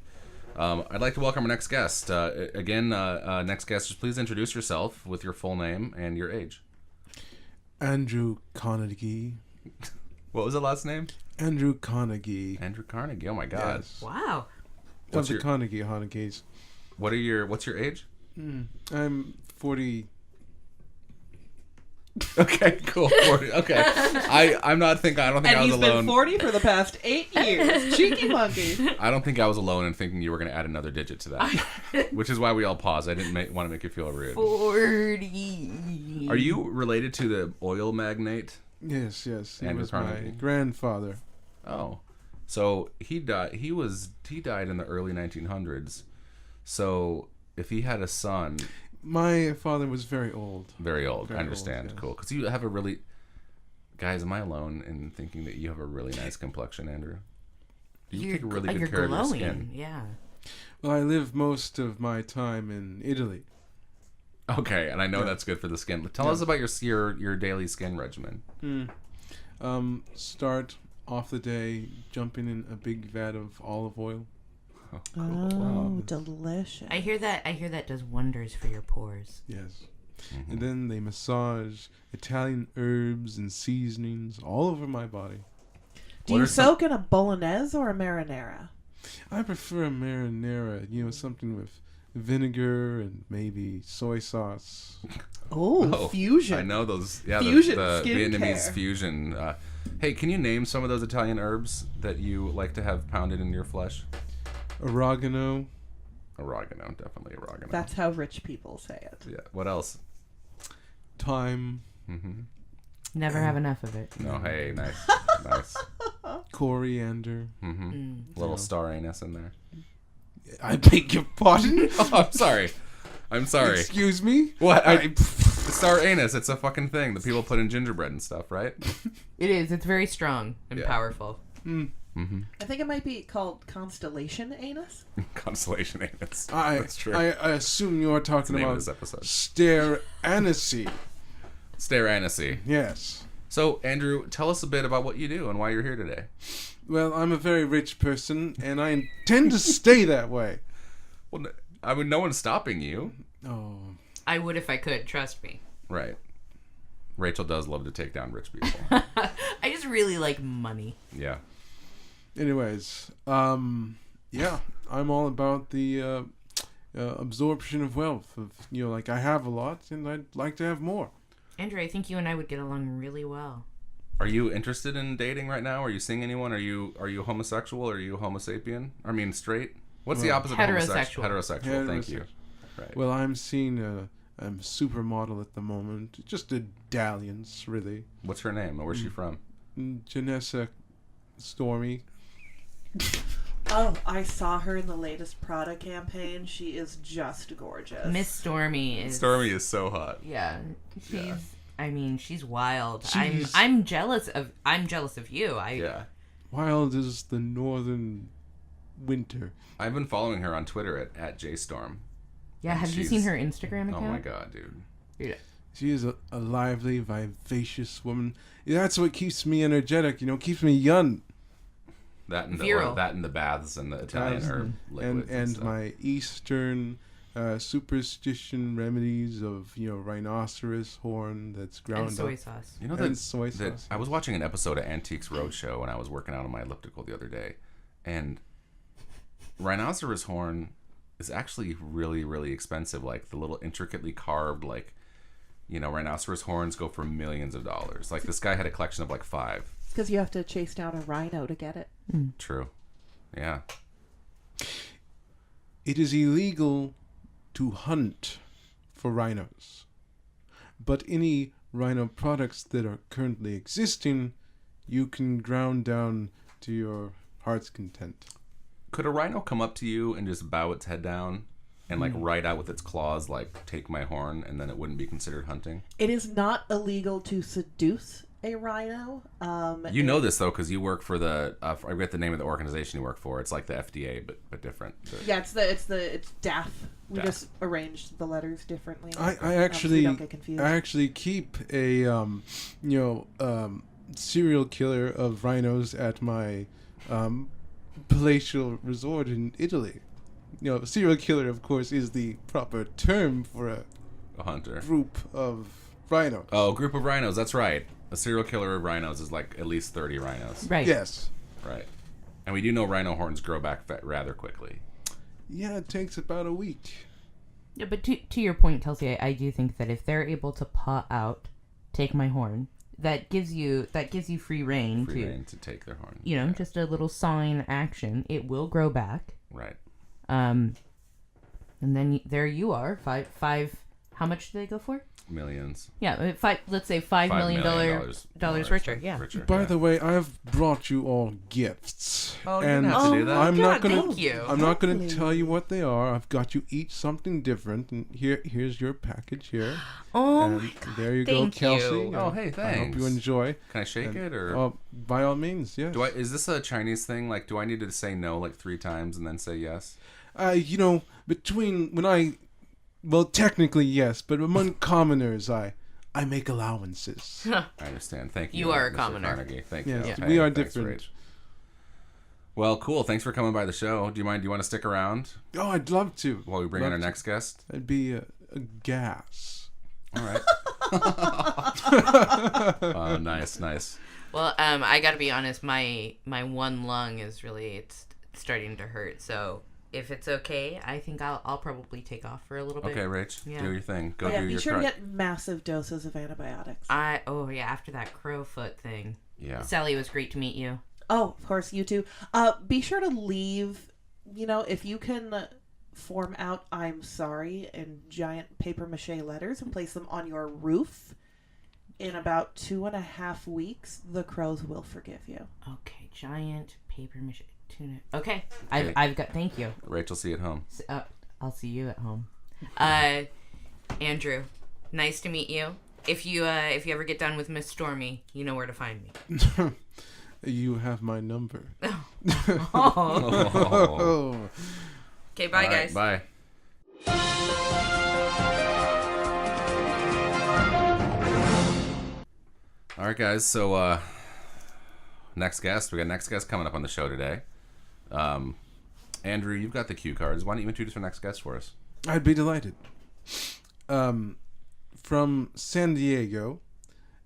I'd like to welcome our next guest. Next guest, just please introduce yourself with your full name and your age. Andrew Carnegie. What was the last name? Andrew Carnegie. Andrew Carnegie. Oh my God. Yes. Wow. What's Of the your- Carnegies. What's your age? I'm 40. Okay, cool. 40. Okay, I don't think I was He's alone. been 40 for the past 8 years. Cheeky monkey. I don't think I was alone in thinking you were going to add another digit to that, which is why we all paused. I didn't want to make you feel rude. 40. Are you related to the oil magnate? Yes. He Andrew was my Carnegie. grandfather. Oh, so he died. He died in the early 1900s. So if he had a son, My father was very old. very old. Very I understand. old, yes. Cool. Because you have a really, guys. Am I alone in thinking that you have a really nice complexion, Andrew? You take really you're good care glowing. of your skin. Yeah. Well, I lived most of my time in Italy. Okay, and I know that's good for the skin. Tell us about your daily skin regimen. Start off the day jumping in a big vat of olive oil. Oh, delicious. I hear that does wonders for your pores. Yes. Mm-hmm. And then they massage Italian herbs and seasonings all over my body. Do What you are some- soak in a bolognese or a marinara? I prefer a marinara, something with vinegar and maybe soy sauce. Oh, fusion. I know those. Yeah, Fusion the skincare. Vietnamese fusion. Hey, can you name some of those Italian herbs that you like to have pounded in your flesh? Oregano. Oregano, definitely oregano. That's how rich people say it. Yeah. What else? Thyme. Mm-hmm. Never have enough of it. No. Hey, nice, nice. Coriander. Mm-hmm. Little star anise in there. I beg your pardon? Oh, I'm sorry. I'm sorry. Excuse me? What? Star anus. It's a fucking thing that people put in gingerbread and stuff, right? It is. It's very strong and powerful. I think it might be called Constellation anus. Constellation anus. That's true. I assume you are That's the talking name of about this episode. Stare-anisy. Stare-anisy. Yes. So, Andrew, tell us a bit about what you do and why you're here today. Well, I'm a very rich person, and I intend to stay that way. Well, I mean, no one's stopping you. Oh. I would if I could. Trust me. Right. Rachel does love to take down rich people. I just really like money. Yeah. Anyways, yeah, I'm all about the absorption of wealth. Like I have a lot, and I'd like to have more. Andrew, I think you and I would get along really well. Are you interested in dating right now? Are you seeing anyone? Are you homosexual? Are you homo sapien? I mean, straight? What's the opposite of homosexual? Heterosexual. Thank you. Right. Well, I'm seeing a supermodel at the moment. Just a dalliance, really. What's her name? Where's she from? Janessa Stormy. Oh, I saw her in the latest Prada campaign. She is just gorgeous. Miss Stormy is... Stormy is so hot. Yeah. Yeah. I mean, she's wild. She's- I'm jealous of you. Yeah. Wild as the northern winter. I've been following her on Twitter at JStorm. Yeah, have you seen her Instagram account? Oh my god, dude. Yeah. She is a lively, vivacious woman. That's what keeps me energetic, keeps me young. That and Virile. the baths and the Italian herb liquids And stuff. my Eastern superstition remedies of rhinoceros horn that's ground And soy up. sauce. You know And that, soy that sauce. I was watching an episode of Antiques Roadshow when I was working out on my elliptical the other day, and rhinoceros horn is actually really, really expensive. Like the little intricately carved, rhinoceros horns go for millions of dollars. Like this guy had a collection of 5. Because you have to chase down a rhino to get it. True. Yeah. It is illegal to hunt for rhinos, but any rhino products that are currently existing, you can ground down to your heart's content. Could a rhino come up to you and just bow its head down and right out with its claws, take my horn, and then it wouldn't be considered hunting? It is not illegal to seduce a rhino. You know this though, because you work for the. I forget the name of the organization you work for. It's like the FDA, but different. Yeah, it's DAF. We DAF. just arranged the letters differently. I so you actually don't get confused. I actually keep a serial killer of rhinos at my palatial resort in Italy. Serial killer, of course, is the proper term for A hunter. group of rhinos. Oh, a group of rhinos. That's right. A serial killer of rhinos is at least 30 rhinos. Right. Yes. Right. And we do know rhino horns grow back rather quickly. Yeah, it takes about a week. Yeah, but to your point, Kelsey, I do think that if they're able to paw out, take my horn, that gives you free reign to take their horn. Just a little sawing action. It will grow back. Right. And then there you are, five. How much do they go for? Millions. Yeah, let's say $5 million dollars richer. Yeah. By the way, I've brought you all gifts. Oh, you and didn't have to do that. I'm not gonna. Thank you. I'm not gonna tell you what they are. I've got you each something different, and here's your package here. Oh And my God. there you Thank go, Kelsey. you. Oh, hey, I thanks. hope you enjoy. Can I shake And, it or? by all means, yes. Is this a Chinese thing? Do I need to say no 3 times and then say yes? Between when well, technically yes, but among commoners, I make allowances. I understand. Thank you. You are a Mr. commoner. Carnegie. Thank you. Yes, Hey, we are thanks, different. Rach. Well, cool. Thanks for coming by the show. Do you mind? Do you want to stick around Oh, I'd love to. while we bring in our next guest? That'd be a gas. All right. Oh, nice. Well, I gotta be honest. My one lung is really it's starting to hurt. So if it's okay, I think I'll probably take off for a little bit. Okay, Rach. Yeah. Do your thing. Go yeah, do be your sure to crack. get massive doses of antibiotics. After that crowfoot thing. Yeah. Sally, it was great to meet you. Oh, of course, you too. Be sure to leave, if you can form out "I'm sorry" in giant paper mache letters and place them on your roof. In about 2.5 weeks, the crows will forgive you. Okay, giant paper mache tuna. Okay, Okay. I've got. Thank you. Rachel, see you at home. I'll see you at home. Andrew, nice to meet you. If you ever get done with Miss Stormy, you know where to find me. You have my number. Oh. Okay, bye, All right, guys. Bye. All right, guys. So, next guest. We got next guest coming up on the show today. Andrew, you've got the cue cards. Why don't you introduce our next guest for us? I'd be delighted. From San Diego,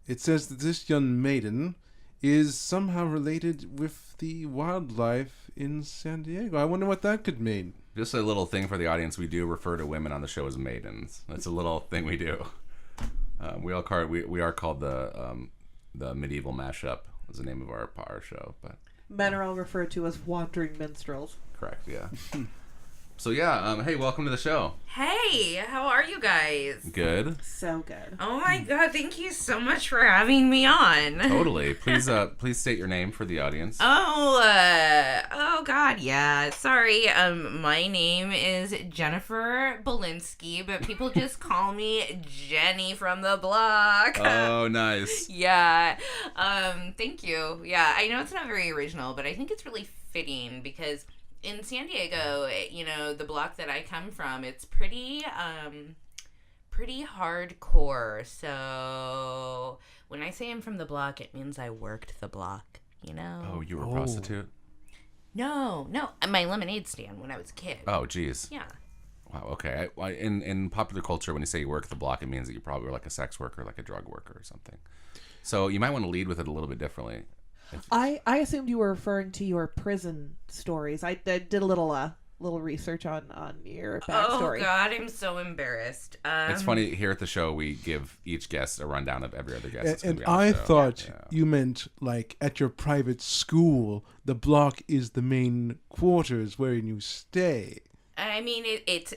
it says that this young maiden is somehow related with the wildlife in San Diego. I wonder what that could mean. Just a little thing for the audience. We do refer to women on the show as maidens. That's a little thing we do. We are called the medieval mashup. Is the name of our show, but Men are all referred to as wandering minstrels. correct, yeah. So yeah, hey, welcome to the show. Hey, how are you guys? Good. So good. Oh my god, thank you so much for having me on. Totally. Please state your name for the audience. Oh god, yeah. Sorry. My name is Jennifer Belinsky, but people just call me Jenny from the block. Oh, nice. Yeah. Thank you. Yeah, I know it's not very original, but I think it's really fitting because in San Diego, you know, the block that I come from, it's pretty hardcore. So when I say I'm from the block, it means I worked the block, you know? Oh, you were a prostitute? No, my lemonade stand when I was a kid. Oh, geez. Yeah. Wow, okay. In popular culture, when you say you work the block, it means that you probably were like a sex worker, like a drug worker or something. So you might want to lead with it a little bit differently. I assumed you were referring to your prison stories. I did a little research on your backstory. Oh god, I'm so embarrassed. It's funny, here at the show, we give each guest a rundown of every other guest that's gonna And be on the I show. thought Yeah. you meant like at your private school, the block is the main quarters wherein you stay. I mean, it's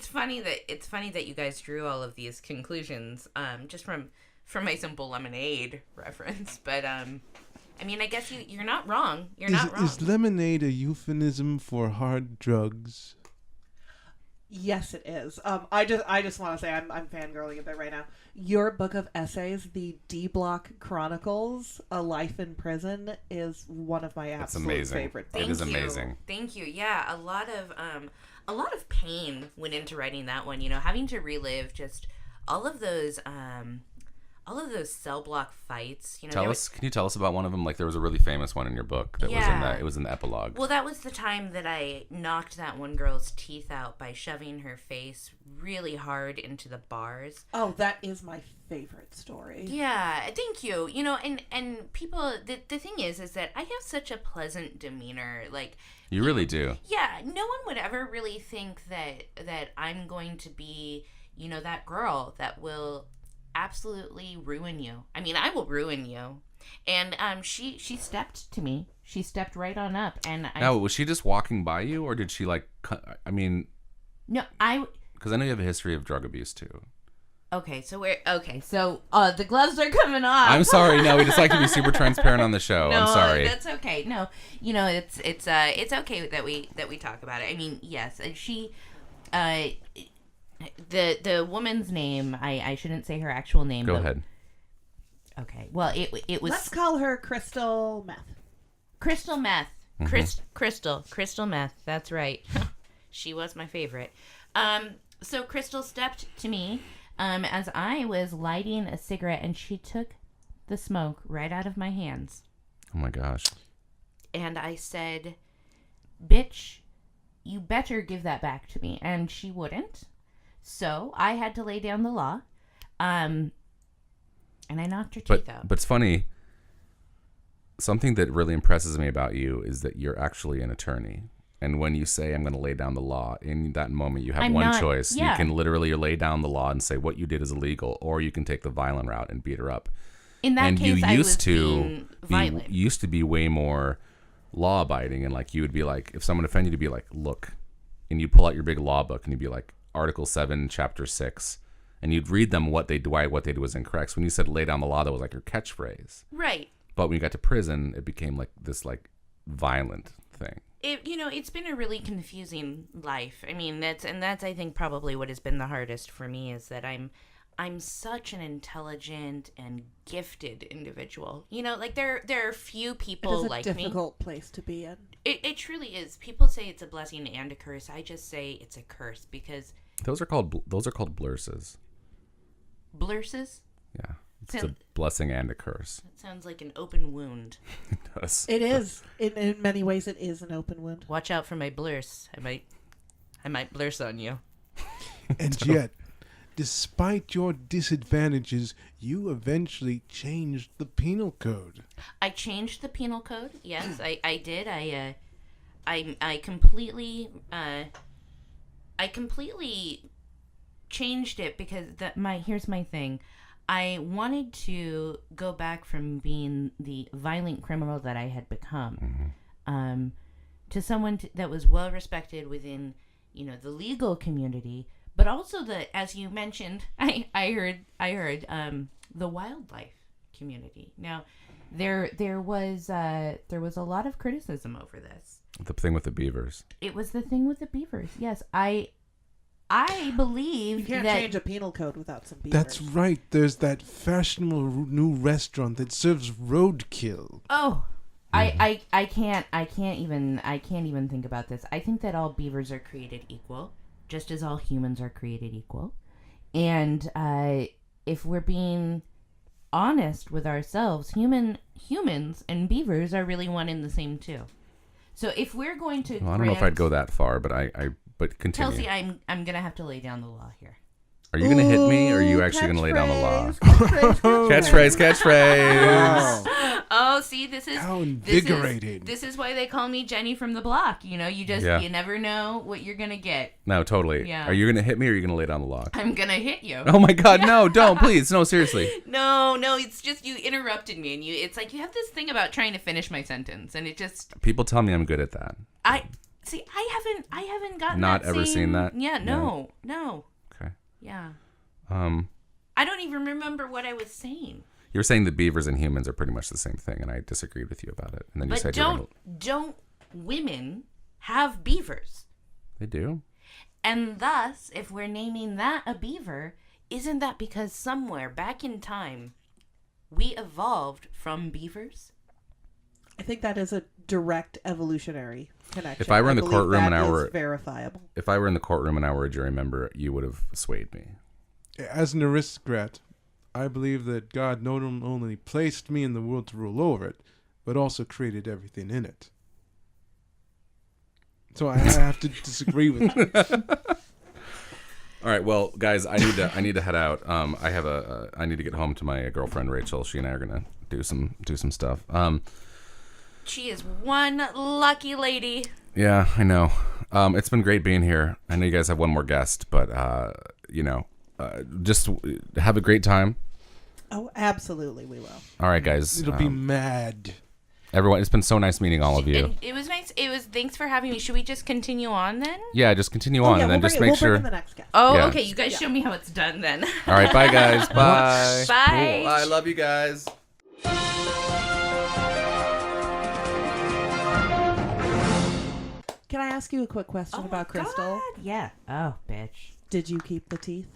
funny that you guys drew all of these conclusions just from my simple lemonade reference, but I mean, I guess you're not wrong. You're not wrong. Is lemonade a euphemism for hard drugs? Yes, it is. I just want to say I'm fangirling a bit right now. Your book of essays, the D Block Chronicles, A Life in Prison, is one of my absolute favorite books. It is amazing. Thank you. Yeah, a lot of pain went into writing that one. You know, having to relive just all of those cell block fights. You know, Can you tell us about one of them? Like there was a really famous one in your book that was in the epilogue. Well, that was the time that I knocked that one girl's teeth out by shoving her face really hard into the bars. Oh, that is my favorite story. Yeah, thank you. You know, and people, the thing is that I have such a pleasant demeanor. Like, you really do. Yeah, no one would ever really think that I'm going to be, you know, that girl that will absolutely ruin you. I mean, I will ruin you. And she stepped to me. She stepped right on up. And Now, was she just walking by you, or did she like? I mean, no, because I know you have a history of drug abuse too. Okay, so the gloves are coming off. I'm sorry. No, we just like to be super transparent on the show. No, I'm sorry. That's okay. No, you know, it's okay that we talk about it. I mean, yes, she, the woman's name, I shouldn't say her actual name. Go ahead. Okay. Well, it was. Let's call her Crystal Meth. Crystal Meth. Mm-hmm. Crystal Meth. That's right. She was my favorite. So Crystal stepped to me as I was lighting a cigarette, and she took the smoke right out of my hands. Oh my gosh. And I said, "Bitch, you better give that back to me." And she wouldn't. So I had to lay down the law. And I knocked her teeth out. But it's funny. Something that really impresses me about you is that you're actually an attorney. And when you say, I'm going to lay down the law, in that moment you have one choice. Yeah. You can literally lay down the law and say what you did is illegal, or you can take the violent route and beat her up. In that case, I was being violent. You used to be way more law-abiding, and like you would be like, if someone offended you, you'd be like, look, and you'd pull out your big law book, and you'd be like, Article 7, Chapter 6, and you'd read them why what they did was incorrect. So when you said lay down the law, that was like your catchphrase. Right. But when you got to prison, it became like this like violent thing. It's been a really confusing life. I mean, that's I think probably what has been the hardest for me is that I'm such an intelligent and gifted individual. Like there are few people like me. It's a difficult place to be in. It truly is. People say it's a blessing and a curse. I just say it's a curse because Those are called blurses. blurses. Yeah. It's a blessing and a curse. That sounds like an open wound. It does. It is. In many ways, it is an open wound. Watch out for my blurs. I might blurse on you. And yet, despite your disadvantages, you eventually changed the penal code. I changed the penal code. Yes, I did. I completely changed it because here's my thing. I wanted to go back from being the violent criminal that I had become, to someone that was well respected within, the legal community, but also as you mentioned, I heard the wildlife community. Now, there was a lot of criticism over this. The thing with the beavers. It was the thing with the beavers. Yes, I believe you can't that change a penal code without some beavers. That's right. There's that fashionable new restaurant that serves roadkill. Oh, I can't even think about this. I think that all beavers are created equal, just as all humans are created equal. And if we're being honest with ourselves, humans and beavers are really one and the same too. So if we're going to, I don't know if I'd go that far, but but continue. Chelsea, I'm gonna have to lay down the law here. Are you gonna hit me, or are you actually gonna lay down the law? Catchphrase. Wow. Oh, see, this is How invigorating. This is why they call me Jenny from the block. You never know what you're gonna get. No, totally. Yeah. Are you gonna hit me, or are you gonna lay down the law? I'm gonna hit you. Oh my God, no! Don't, please, no, seriously. No, it's just you interrupted me, and it's like you have this thing about trying to finish my sentence, and it just. People tell me I'm good at that. I haven't gotten Not that ever same, seen that? Yeah, no. Okay. Yeah. I don't even remember what I was saying. You were saying that beavers and humans are pretty much the same thing, and I disagreed with you about it. And then you But said don't women have beavers? They do. And thus, if we're naming that a beaver, isn't that because somewhere back in time we evolved from beavers? I think that is a direct evolutionary connection. If I were in the courtroom and I were verifiable. If I were in the courtroom and I were a jury member, you would have swayed me. As an aristocrat, I believe that God not only placed me in the world to rule over it, but also created everything in it. So I have to disagree with you. All right, well, guys, I need to head out. I need to get home to my girlfriend Rachel. She and I are gonna do some stuff. She is one lucky lady. Yeah, I know. It's been great being here. I know you guys have one more guest, but just have a great time. Oh, absolutely, we will. All right, guys. It'll be mad. Everyone, it's been so nice meeting all of you. It was nice. Thanks for having me. Should we just continue on then? Yeah, just continue on, and then just make sure. We'll bring in the next guest. Oh, Yeah. okay. You guys show me how it's done then. All right, bye, guys. Bye. Bye. I love you guys. Can I ask you a quick question about Crystal? God. Yeah. Oh, bitch. Did you keep the teeth?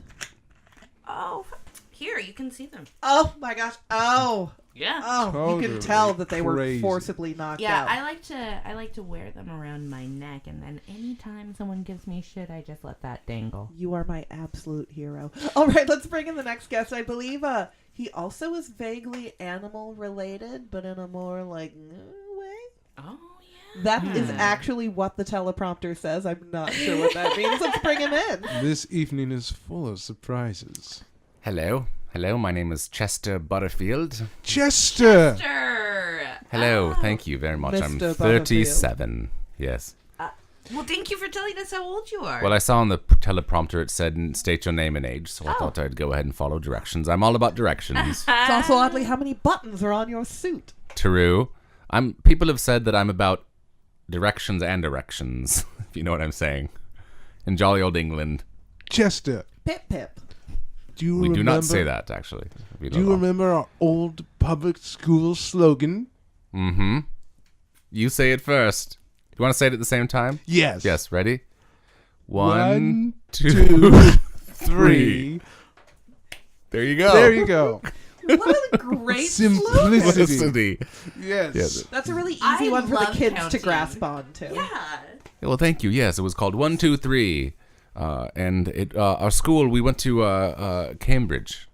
Oh, here you can see them. Oh my gosh! Oh, Yeah. oh! You can Totally tell that they were crazy. forcibly knocked Yeah, out. I like to wear them around my neck, and then anytime someone gives me shit, I just let that dangle. You are my absolute hero. All right, let's bring in the next guest. I believe he also is vaguely animal related, but in a more like way. Oh yeah. That is actually what the teleprompter says. I'm not sure what that means. Let's bring him in. This evening is full of surprises. Hello. My name is Chester Butterfield. Chester! Sure. Hello. Thank you very much. I'm Mr. 37. Yes. Well, thank you for telling us how old you are. Well, I saw on the teleprompter it said state your name and age, so I thought I'd go ahead and follow directions. I'm all about directions. It's also oddly how many buttons are on your suit. True. People have said that I'm about directions and erections, if you know what I'm saying. In jolly old England. Chester, Pip pip. do you We remember? do not say that, actually. Do you remember our old public school slogan? Mm-hmm. You say it first. You want to say it at the same time? Yes. Yes, ready? 1, 2, 2, 3. There you go. There you go. What a great slogan. Simplicity. Yes. Yes. That's a really easy I one for the love kids to counting. grasp on to. Yeah. Well, thank you. Yes, it was called 1, 2, 3. And it our school, we went to Cambridge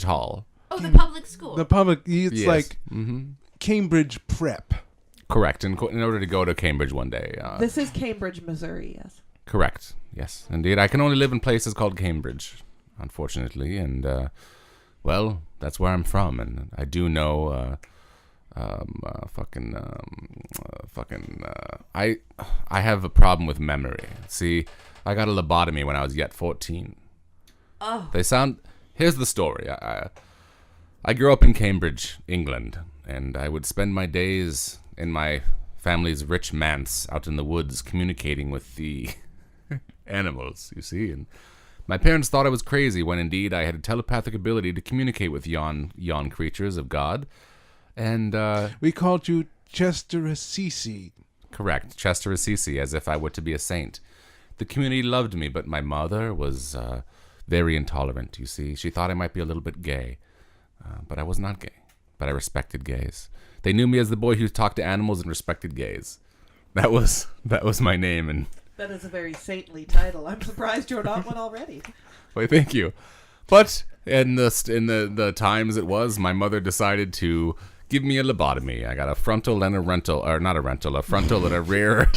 Hall. Oh, the public school. The public, it's Yes. like Mm-hmm. Cambridge Prep. Correct. In order to go to Cambridge one day. This is Cambridge, Missouri, yes. Correct. Yes, indeed. I can only live in places called Cambridge, unfortunately, and well, that's where I'm from, and I do know. I have a problem with memory. See, I got a lobotomy when I was yet 14. Oh. Here's the story. I grew up in Cambridge, England, and I would spend my days in my family's rich manse out in the woods communicating with the animals, you see, and my parents thought I was crazy when indeed I had a telepathic ability to communicate with yon creatures of God. And We called you Chester Assisi. correct, Chester Assisi, as if I were to be a saint. The community loved me, but my mother was very intolerant, you see. She thought I might be a little bit gay, but I was not gay. But I respected gays. They knew me as the boy who talked to animals and respected gays. That was my name, and That is a very saintly title. I'm surprised you're not one already. why, thank you. But in the times it was, my mother decided to give me a lobotomy. I got a frontal and a rental, or not a rental, a frontal and a rear.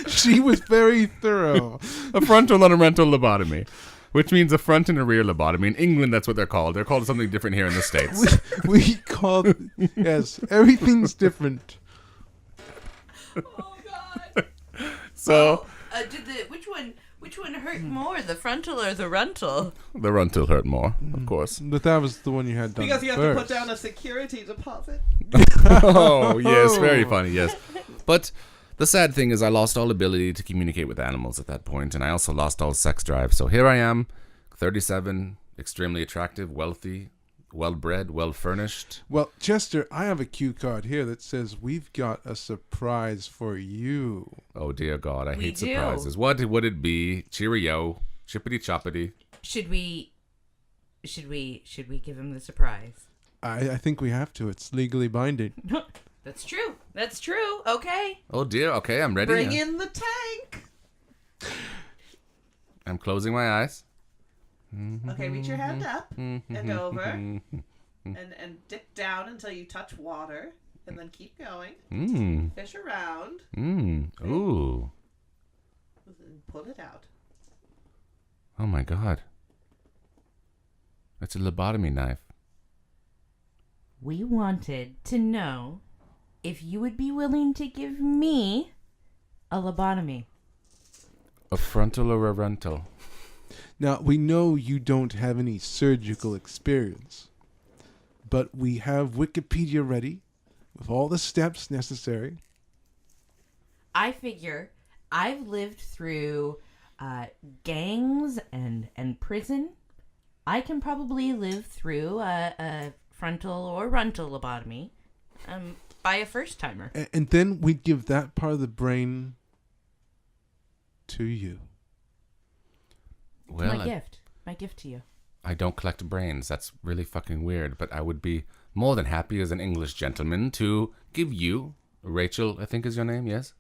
She was very thorough. A frontal and a rental lobotomy, which means a front and a rear lobotomy. In England, that's what they're called. They're called something different here in the States. We called, yes, everything's different. Oh God. So Which one hurt more, the frontal or the rental? the rental hurt more, of course. But that was the one you had done Because you have first. to put down a security deposit. Oh, yes, very funny, yes. But the sad thing is I lost all ability to communicate with animals at that point, and I also lost all sex drive. So here I am, 37, extremely attractive, wealthy, well-bred, well-furnished. Well, Chester, I have a cue card here that says we've got a surprise for you. Oh, dear God, I We hate do. surprises. What would it be? Cheerio, chippity-choppity. Should we give him the surprise? I think we have to. It's legally binding. That's true. That's true. Okay. Oh, dear, okay, I'm ready. Bring in the tank. I'm closing my eyes. Okay, reach your hand up and over and dip down until you touch water and then keep going. Mmm, Fish around ooh. and pull it out. Oh, my God. It's a lobotomy knife. We wanted to know if you would be willing to give me a lobotomy. A frontal or a rental? Now, we know you don't have any surgical experience, but we have Wikipedia ready with all the steps necessary. I figure I've lived through gangs and prison. I can probably live through a frontal or rental lobotomy by a first timer. And then we give that part of the brain to you. Well, My gift to you. I don't collect brains. That's really fucking weird. But I would be more than happy as an English gentleman to give you, Rachel, I think is your name, yes?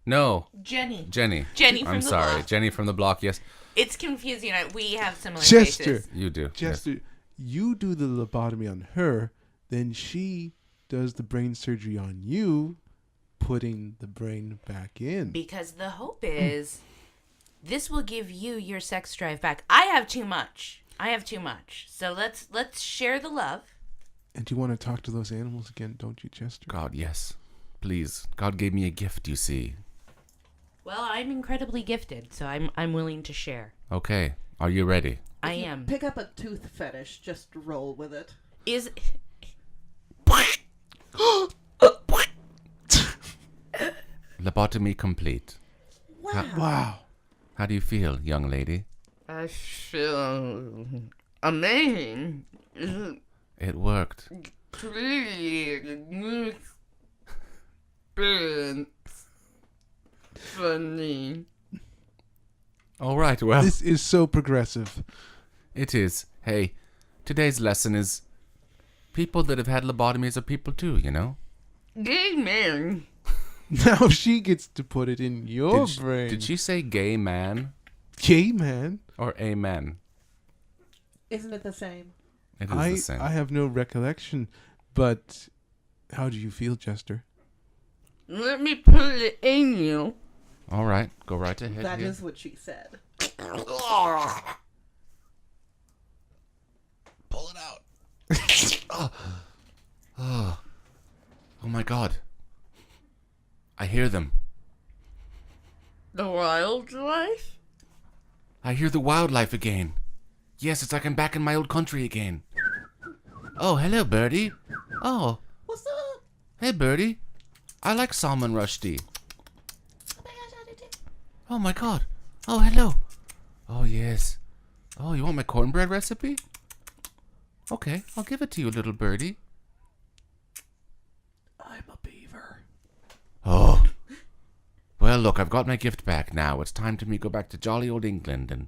No. Jenny. Jenny. Jenny from I'm the sorry. block. Jenny from the block, yes. It's confusing. We have similar Chester. faces. You do. Chester, Yes. you do the lobotomy on her, then she does the brain surgery on you, putting the brain back in. Because the hope is this will give you your sex drive back. I have too much. So let's share the love. And you want to talk to those animals again, don't you, Chester? God, yes. Please. God gave me a gift, you see. Well, I'm incredibly gifted, so I'm willing to share. Okay. Are you ready? I If you am. Pick up a tooth fetish. Just roll with it. Is Lobotomy complete. Wow. Wow. How do you feel, young lady? I feel amazing. It worked. Please. Funny. All right, well, This is so progressive. it is. Hey, today's lesson is people that have had lobotomies are people too, you know? Gay man. Now she gets to put it in your brain. Did she say gay man Gay man? or amen? Isn't it the same? It is the same. I have no recollection, but how do you feel, Chester? Let me put it in you. All right, go right ahead. That here. is what she said. Pull it out. Oh my God. I hear them. The wildlife? I hear the wildlife again. Yes, it's like I'm back in my old country again. Oh, hello, Birdie. Oh, What's up? hey, Birdie. I like salmon rushdie. Oh my God. Oh, hello. Oh, yes. Oh, you want my cornbread recipe? Okay, I'll give it to you, little birdie. I'm a beaver. Oh. Well, look, I've got my gift back now. It's time to me go back to jolly old England and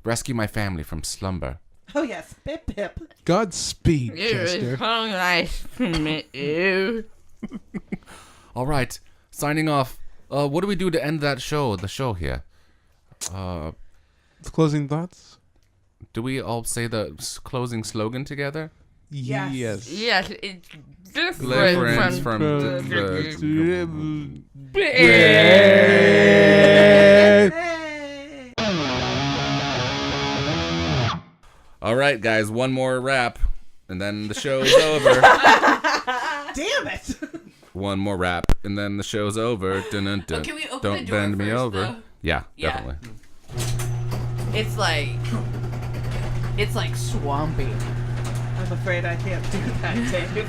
rescue my family from slumber. Oh yes, Pip Pip. Godspeed, It was Chester. so nice to meet you. All right, signing off. What do we do to end that show, the show here? Closing thoughts? Do we all say the closing slogan together? Yes. Yes, it's different Difference from... from Hey. All right, guys, one more rap, and then the show's over. Damn it! One more rap, and then the show's over. Dun, dun, dun. Oh, can we open Don't the door bend me first, over. though? Yeah, Yeah. definitely. It's like swampy. I'm afraid I can't do that, Dave.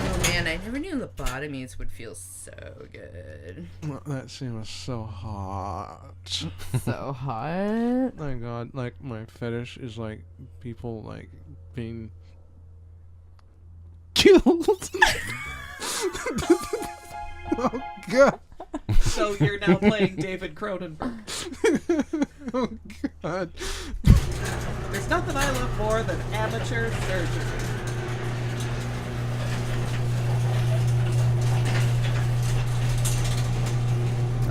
Oh man, I never knew lobotomies would feel so good. Well, that scene was so hot. So hot. My God, like my fetish is like people like being killed. Oh God. So you're now playing David Cronenberg. Oh God. There's nothing I love more than amateur surgery.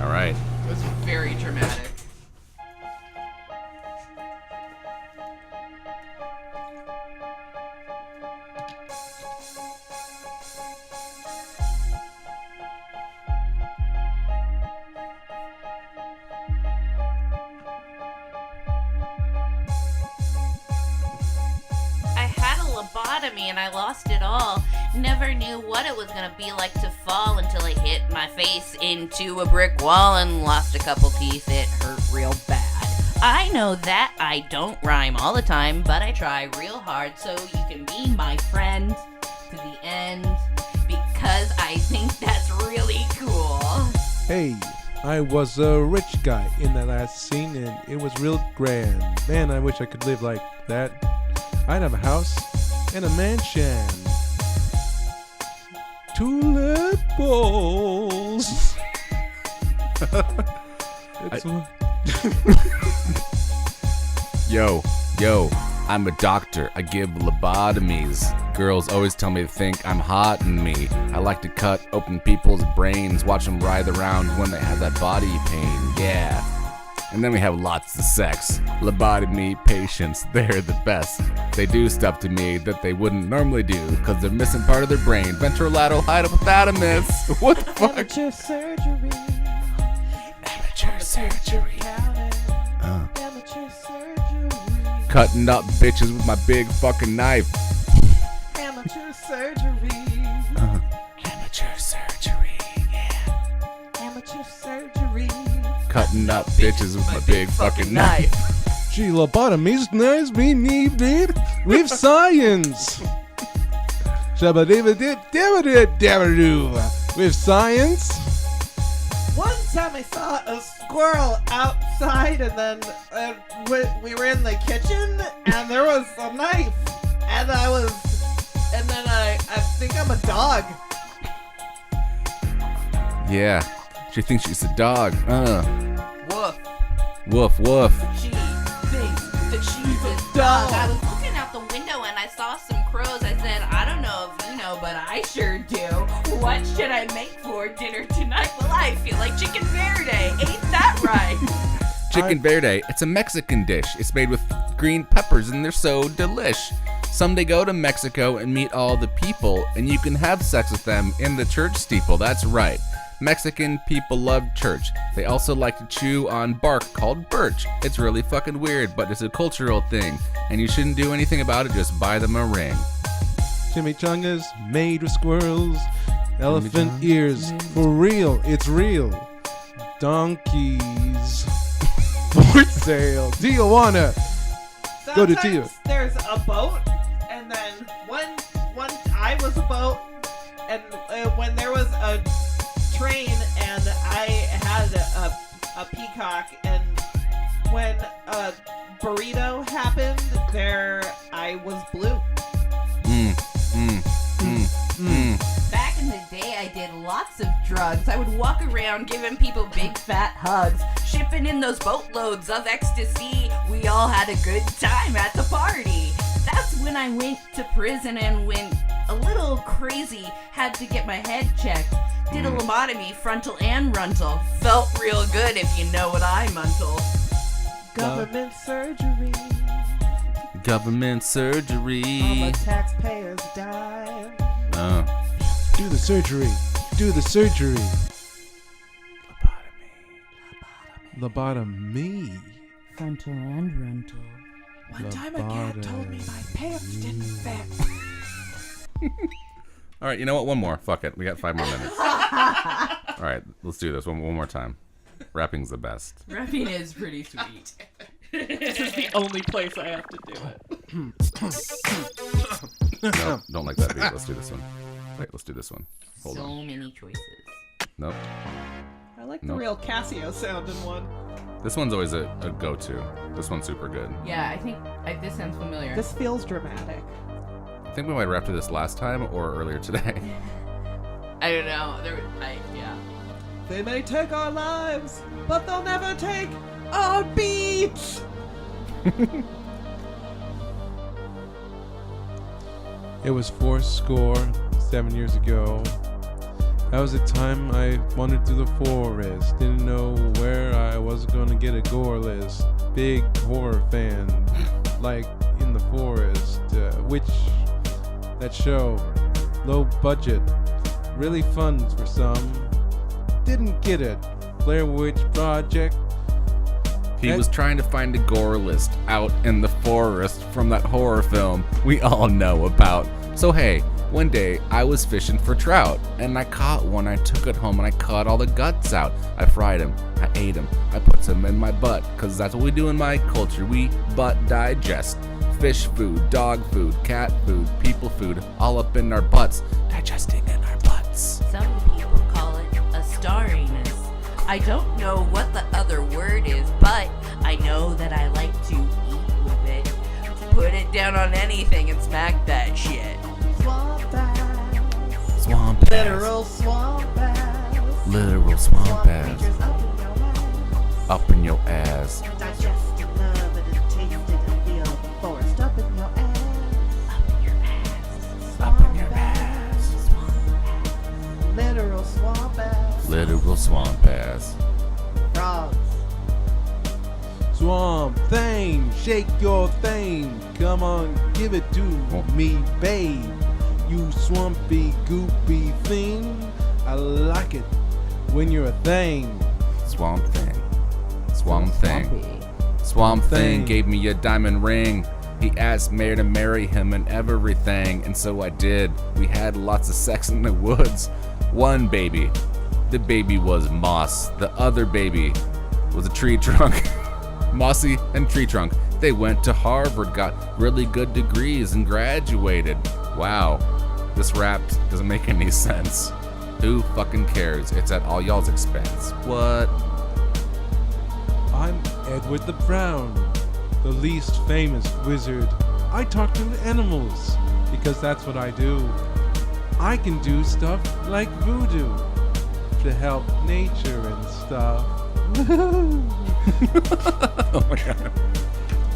All right. It was very dramatic. I had a lobotomy and I lost it all. Never knew what it was gonna be like to fall until I hit my face into a brick wall and lost a couple teeth. It hurt real bad. I know that I don't rhyme all the time, but I try real hard so you can be my friend to the end because I think that's really cool. Hey, I was a rich guy in that last scene, and it was real grand. Man, I wish I could live like that. I'd have a house and a mansion. Tulip bowls. It's Yo, I'm a doctor. I give lobotomies. Girls always tell me to think I'm hot in me. I like to cut open people's brains, watch them writhe around when they have that body pain. Yeah. And then we have lots of sex. Lobotomy patients, they're the best. They do stuff to me that they wouldn't normally do, cause they're missing part of their brain. Ventrolateral hypothalamus. What the fuck? Amateur surgery. Amateur surgery. Amateur surgery. Cutting up bitches with my big fucking knife. Amateur surgery. Amateur surgery, yeah. Amateur surgery. Cutting up bitches with my big fucking knife. Gee, lobotomies nice me needed with science. Shabba-dibba-dib-dibba-dib-dabba-doo. With science. One time I saw a squirrel outside, and then we were in the kitchen, and there was a knife, and then I think I'm a dog. Yeah, she thinks she's a dog. Woof. Woof, woof. She thinks that she's a dog. I was looking out the window and I saw some crows. I said, I don't know if you know, but I sure do. What should I make for dinner tonight? Well, I feel like chicken verde. Ain't that right? Chicken verde, it's a Mexican dish. It's made with green peppers and they're so delish. Someday go to Mexico and meet all the people, and you can have sex with them in the church steeple. That's right. Mexican people love church. They also like to chew on bark called birch. It's really fucking weird, but it's a cultural thing, and you shouldn't do anything about it, just buy them a ring. Chimichangas made with squirrels, elephant ears, for real, it's real. Donkeys for sale. Tijuana. Go to Tia. Sometimes there's a boat, and then one I was a boat, and when there was a train, and I had a peacock, and when a burrito happened, there I was blue. Back in the day, I did lots of drugs. I would walk around giving people big fat hugs, shipping in those boatloads of ecstasy. We all had a good time at the party. That's when I went to prison and went a little crazy. Had to get my head checked. Did a lobotomy, frontal and runtal. Felt real good if you know what I muntle. Government surgery. Government surgery. All the taxpayers die. Do the surgery. Do the surgery. Lobotomy. Frontal and runtal. One time a cat told me my pants didn't fit. All right, you know what? One more. Fuck it. We got 5 more minutes. All right, let's do this one more time. Rapping's the best. Rapping is pretty sweet. This is the only place I have to do it. No, don't like that beat. Let's do this one. Wait, let's do this one. Hold So on. many choices. Nope. I like the Nope. real Casio sounding one. This one's always a go-to. This one's super good. Yeah, I think this sounds familiar. This feels dramatic. I think we might have wrapped this last time or earlier today. I don't know. Yeah. They may take our lives, but they'll never take our beats. It was 7 years ago. That was the time I wandered through the forest. Didn't know where I was gonna get a gore list. Big horror fan, like in the forest. That show, low budget, really fun for some. Didn't get it. Blair Witch Project. He was trying to find a gore list out in the forest from that horror film we all know about. So hey, one day I was fishing for trout and I caught one. I took it home and I cut all the guts out. I fried him, I ate him, I put some in my butt, cause that's what we do in my culture. We butt digest. Fish food, dog food, cat food, people food, all up in our butts, digesting in our butts. Some people call it a starriness. I don't know what the other word is, but I know that I like to eat with it. Put it down on anything and smack that shit. Swamp ass. Swamp ass. Literal swamp ass. Literal swamp ass. creatures Up in your ass. Digest and love it and taste it and feel the forest up in your ass. Up in your ass. Up in your ass. Literal swamp ass. Literal swamp ass. Frogs. Swamp thing, shake your thing. Come on, give it to me, babe. You swampy, goopy thing. I like it when you're a thing. Swamp thing. Swamp thing. Swamp thing gave me a diamond ring. He asked me to marry him and everything, and so I did. We had lots of sex in the woods. One baby. The baby was moss. The other baby was a tree trunk. Mossy and tree trunk. They went to Harvard, got really good degrees, and graduated. Wow. This rap doesn't make any sense. Who fucking cares? It's at all y'all's expense. What? I'm Edward the Brown, the least famous wizard. I talk to animals because that's what I do. I can do stuff like voodoo to help nature and stuff. Oh my god.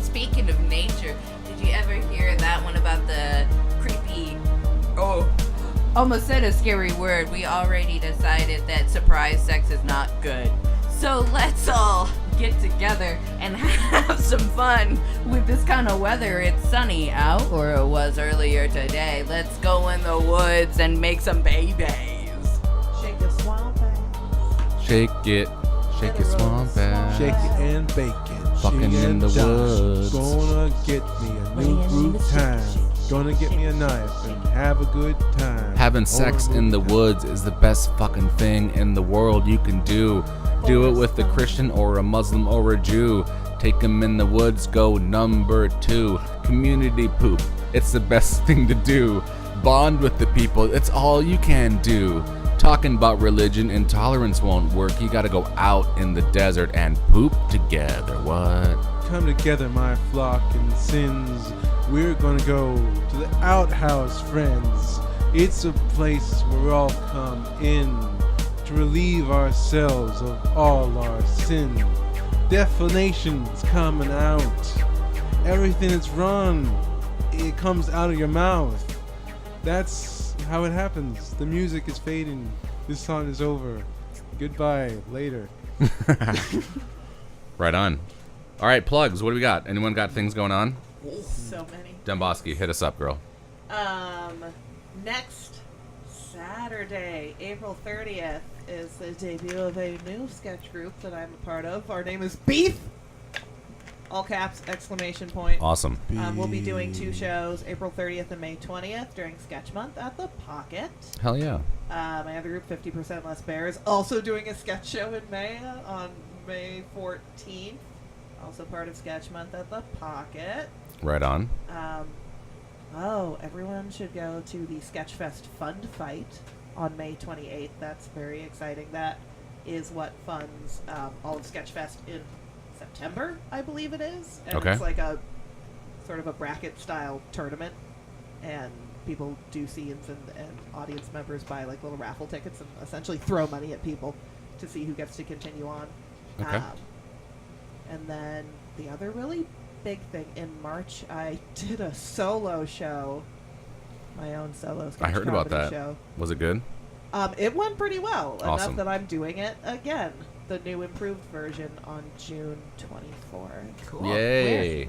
Speaking of nature, did you ever hear that one about the creepy... Oh, almost said a scary word. We already decided that surprise sex is not good. So let's all get together and have some fun with this kind of weather. It's sunny out, or it was earlier today. Let's go in the woods and make some babies. Shake your swamp ass. Shake it swamp ass. Shake it and bake it. Fucking She in and the Josh woods. Gonna get me a new groove time. Gonna get me a knife and have a good time. Having sex in the woods is the best fucking thing in the world you can do. Do it with a Christian or a Muslim or a Jew. Take 'em in the woods, go number 2. Community poop, it's the best thing to do. Bond with the people, it's all you can do. Talking about religion and tolerance won't work. You gotta go out in the desert and poop together. What? Come together, my flock and sins. We're gonna go to the outhouse, friends. It's a place where we all come in to relieve ourselves of all our sin. Defamation's coming out. Everything that's wrong, it comes out of your mouth. That's how it happens. The music is fading. This song is over. Goodbye. Later. Right on. All right, plugs. What do we got? Anyone got things going on? So many. Dembosky, hit us up, girl. Next Saturday, April 30th, is the debut of a new sketch group that I'm a part of. Our name is Beef! All caps, exclamation point. Awesome. We'll be doing 2 shows, April 30th and May 20th, during Sketch Month at the Pocket. Hell yeah. My other group, 50% Less Bears, also doing a sketch show in May on May 14th. Also part of Sketch Month at the Pocket. Right on. Everyone should go to the Sketchfest Fund Fight on May 28th. That's very exciting. That is what funds all of Sketchfest in September, I believe it is. And Okay. it's like a sort of a bracket-style tournament. And people do scenes, and audience members buy like little raffle tickets and essentially throw money at people to see who gets to continue on. Okay. And then the other really big thing, in March, I did a solo show, my own solo sketch I heard about comedy that. show. Was it good? It went pretty well, Awesome. enough that I'm doing it again, the new improved version on June 24th. Cool. Yay.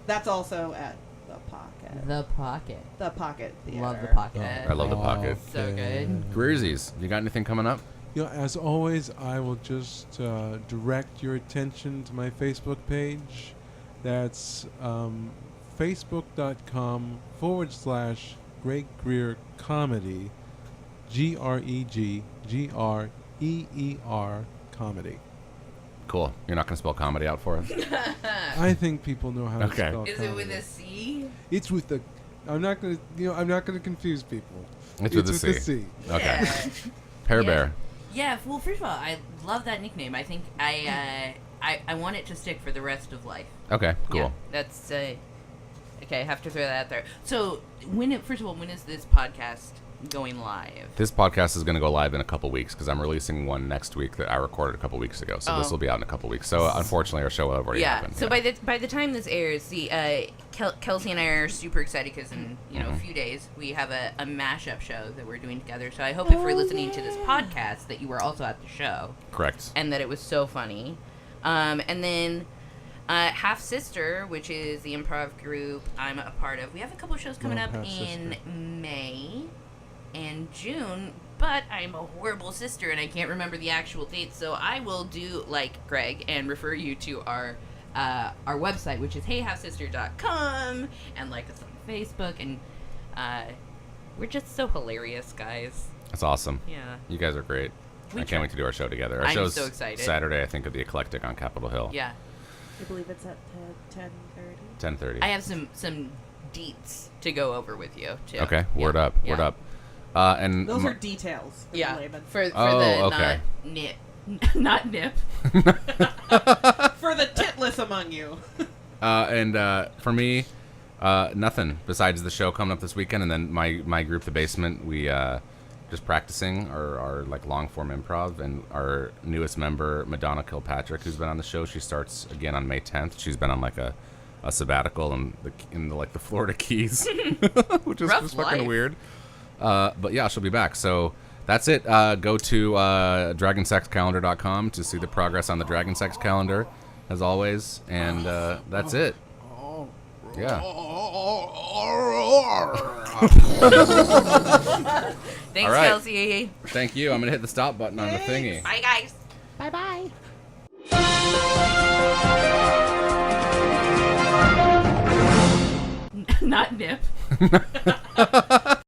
That's also at the Pocket. The Pocket. The Pocket Theater. Love the Pocket. I love the Pocket. So good. Greersies, you got anything coming up? You know, as always, I will just direct your attention to my Facebook page. That's facebook.com/Greg Greer Comedy. GREGREER Comedy. Cool. You're not going to spell comedy out for us? I think people know how to Okay. spell Is comedy. it with a C? It's with the. I'm not gonna confuse people. It's with a the C. C. Okay. Yeah. Pear Yeah. Bear. Yeah, well, first of all, I love that nickname. I think I want it to stick for the rest of life. Okay, cool. Yeah, that's okay. I have to throw that out there. So, first of all, when is this podcast going live? This podcast is going to go live in a couple weeks because I'm releasing one next week that I recorded a couple weeks ago. So this will be out in a couple weeks. So unfortunately, our show will have already happened. So by the time this airs, the Kelsey and I are super excited because in a few days we have a mashup show that we're doing together. So I hope if you're listening to this podcast that you were also at the show. Correct. And that it was so funny. And then Half Sister, which is the improv group I'm a part of. We have a couple shows coming up in May and June, but I'm a horrible sister and I can't remember the actual dates, so I will do like Greg and refer you to our website, which is heyhalfsister.com, and like us on Facebook, and we're just so hilarious, guys. That's awesome. Yeah. You guys are great. I can't wait to do our show together. Our I'm show's so excited. Saturday, I think, at the Eclectic on Capitol Hill. Yeah. I believe it's at 10:30. 10:30. I have some deets to go over with you too. Okay, word Yeah. up, word Yeah. up. And Those are details. For the Yeah, layman. for Oh, the okay. not nip, not nip. For the titless among you. And for me, nothing besides the show coming up this weekend, and then my group, The Basement, we just practicing our like long form improv, and our newest member, Madonna Kilpatrick, who's been on the show, she starts again on May 10th. She's been on like a sabbatical in the Florida Keys, which is Rough just fucking life. weird. But yeah, she'll be back. So that's it. Go to dragonsexcalendar.com to see the progress on the Dragon Sex calendar, as always. And that's it. Yeah. Thanks, All right. Kelsey. Thank you. I'm going to hit the stop button on the thingy. Bye, guys. Bye-bye. Not nip.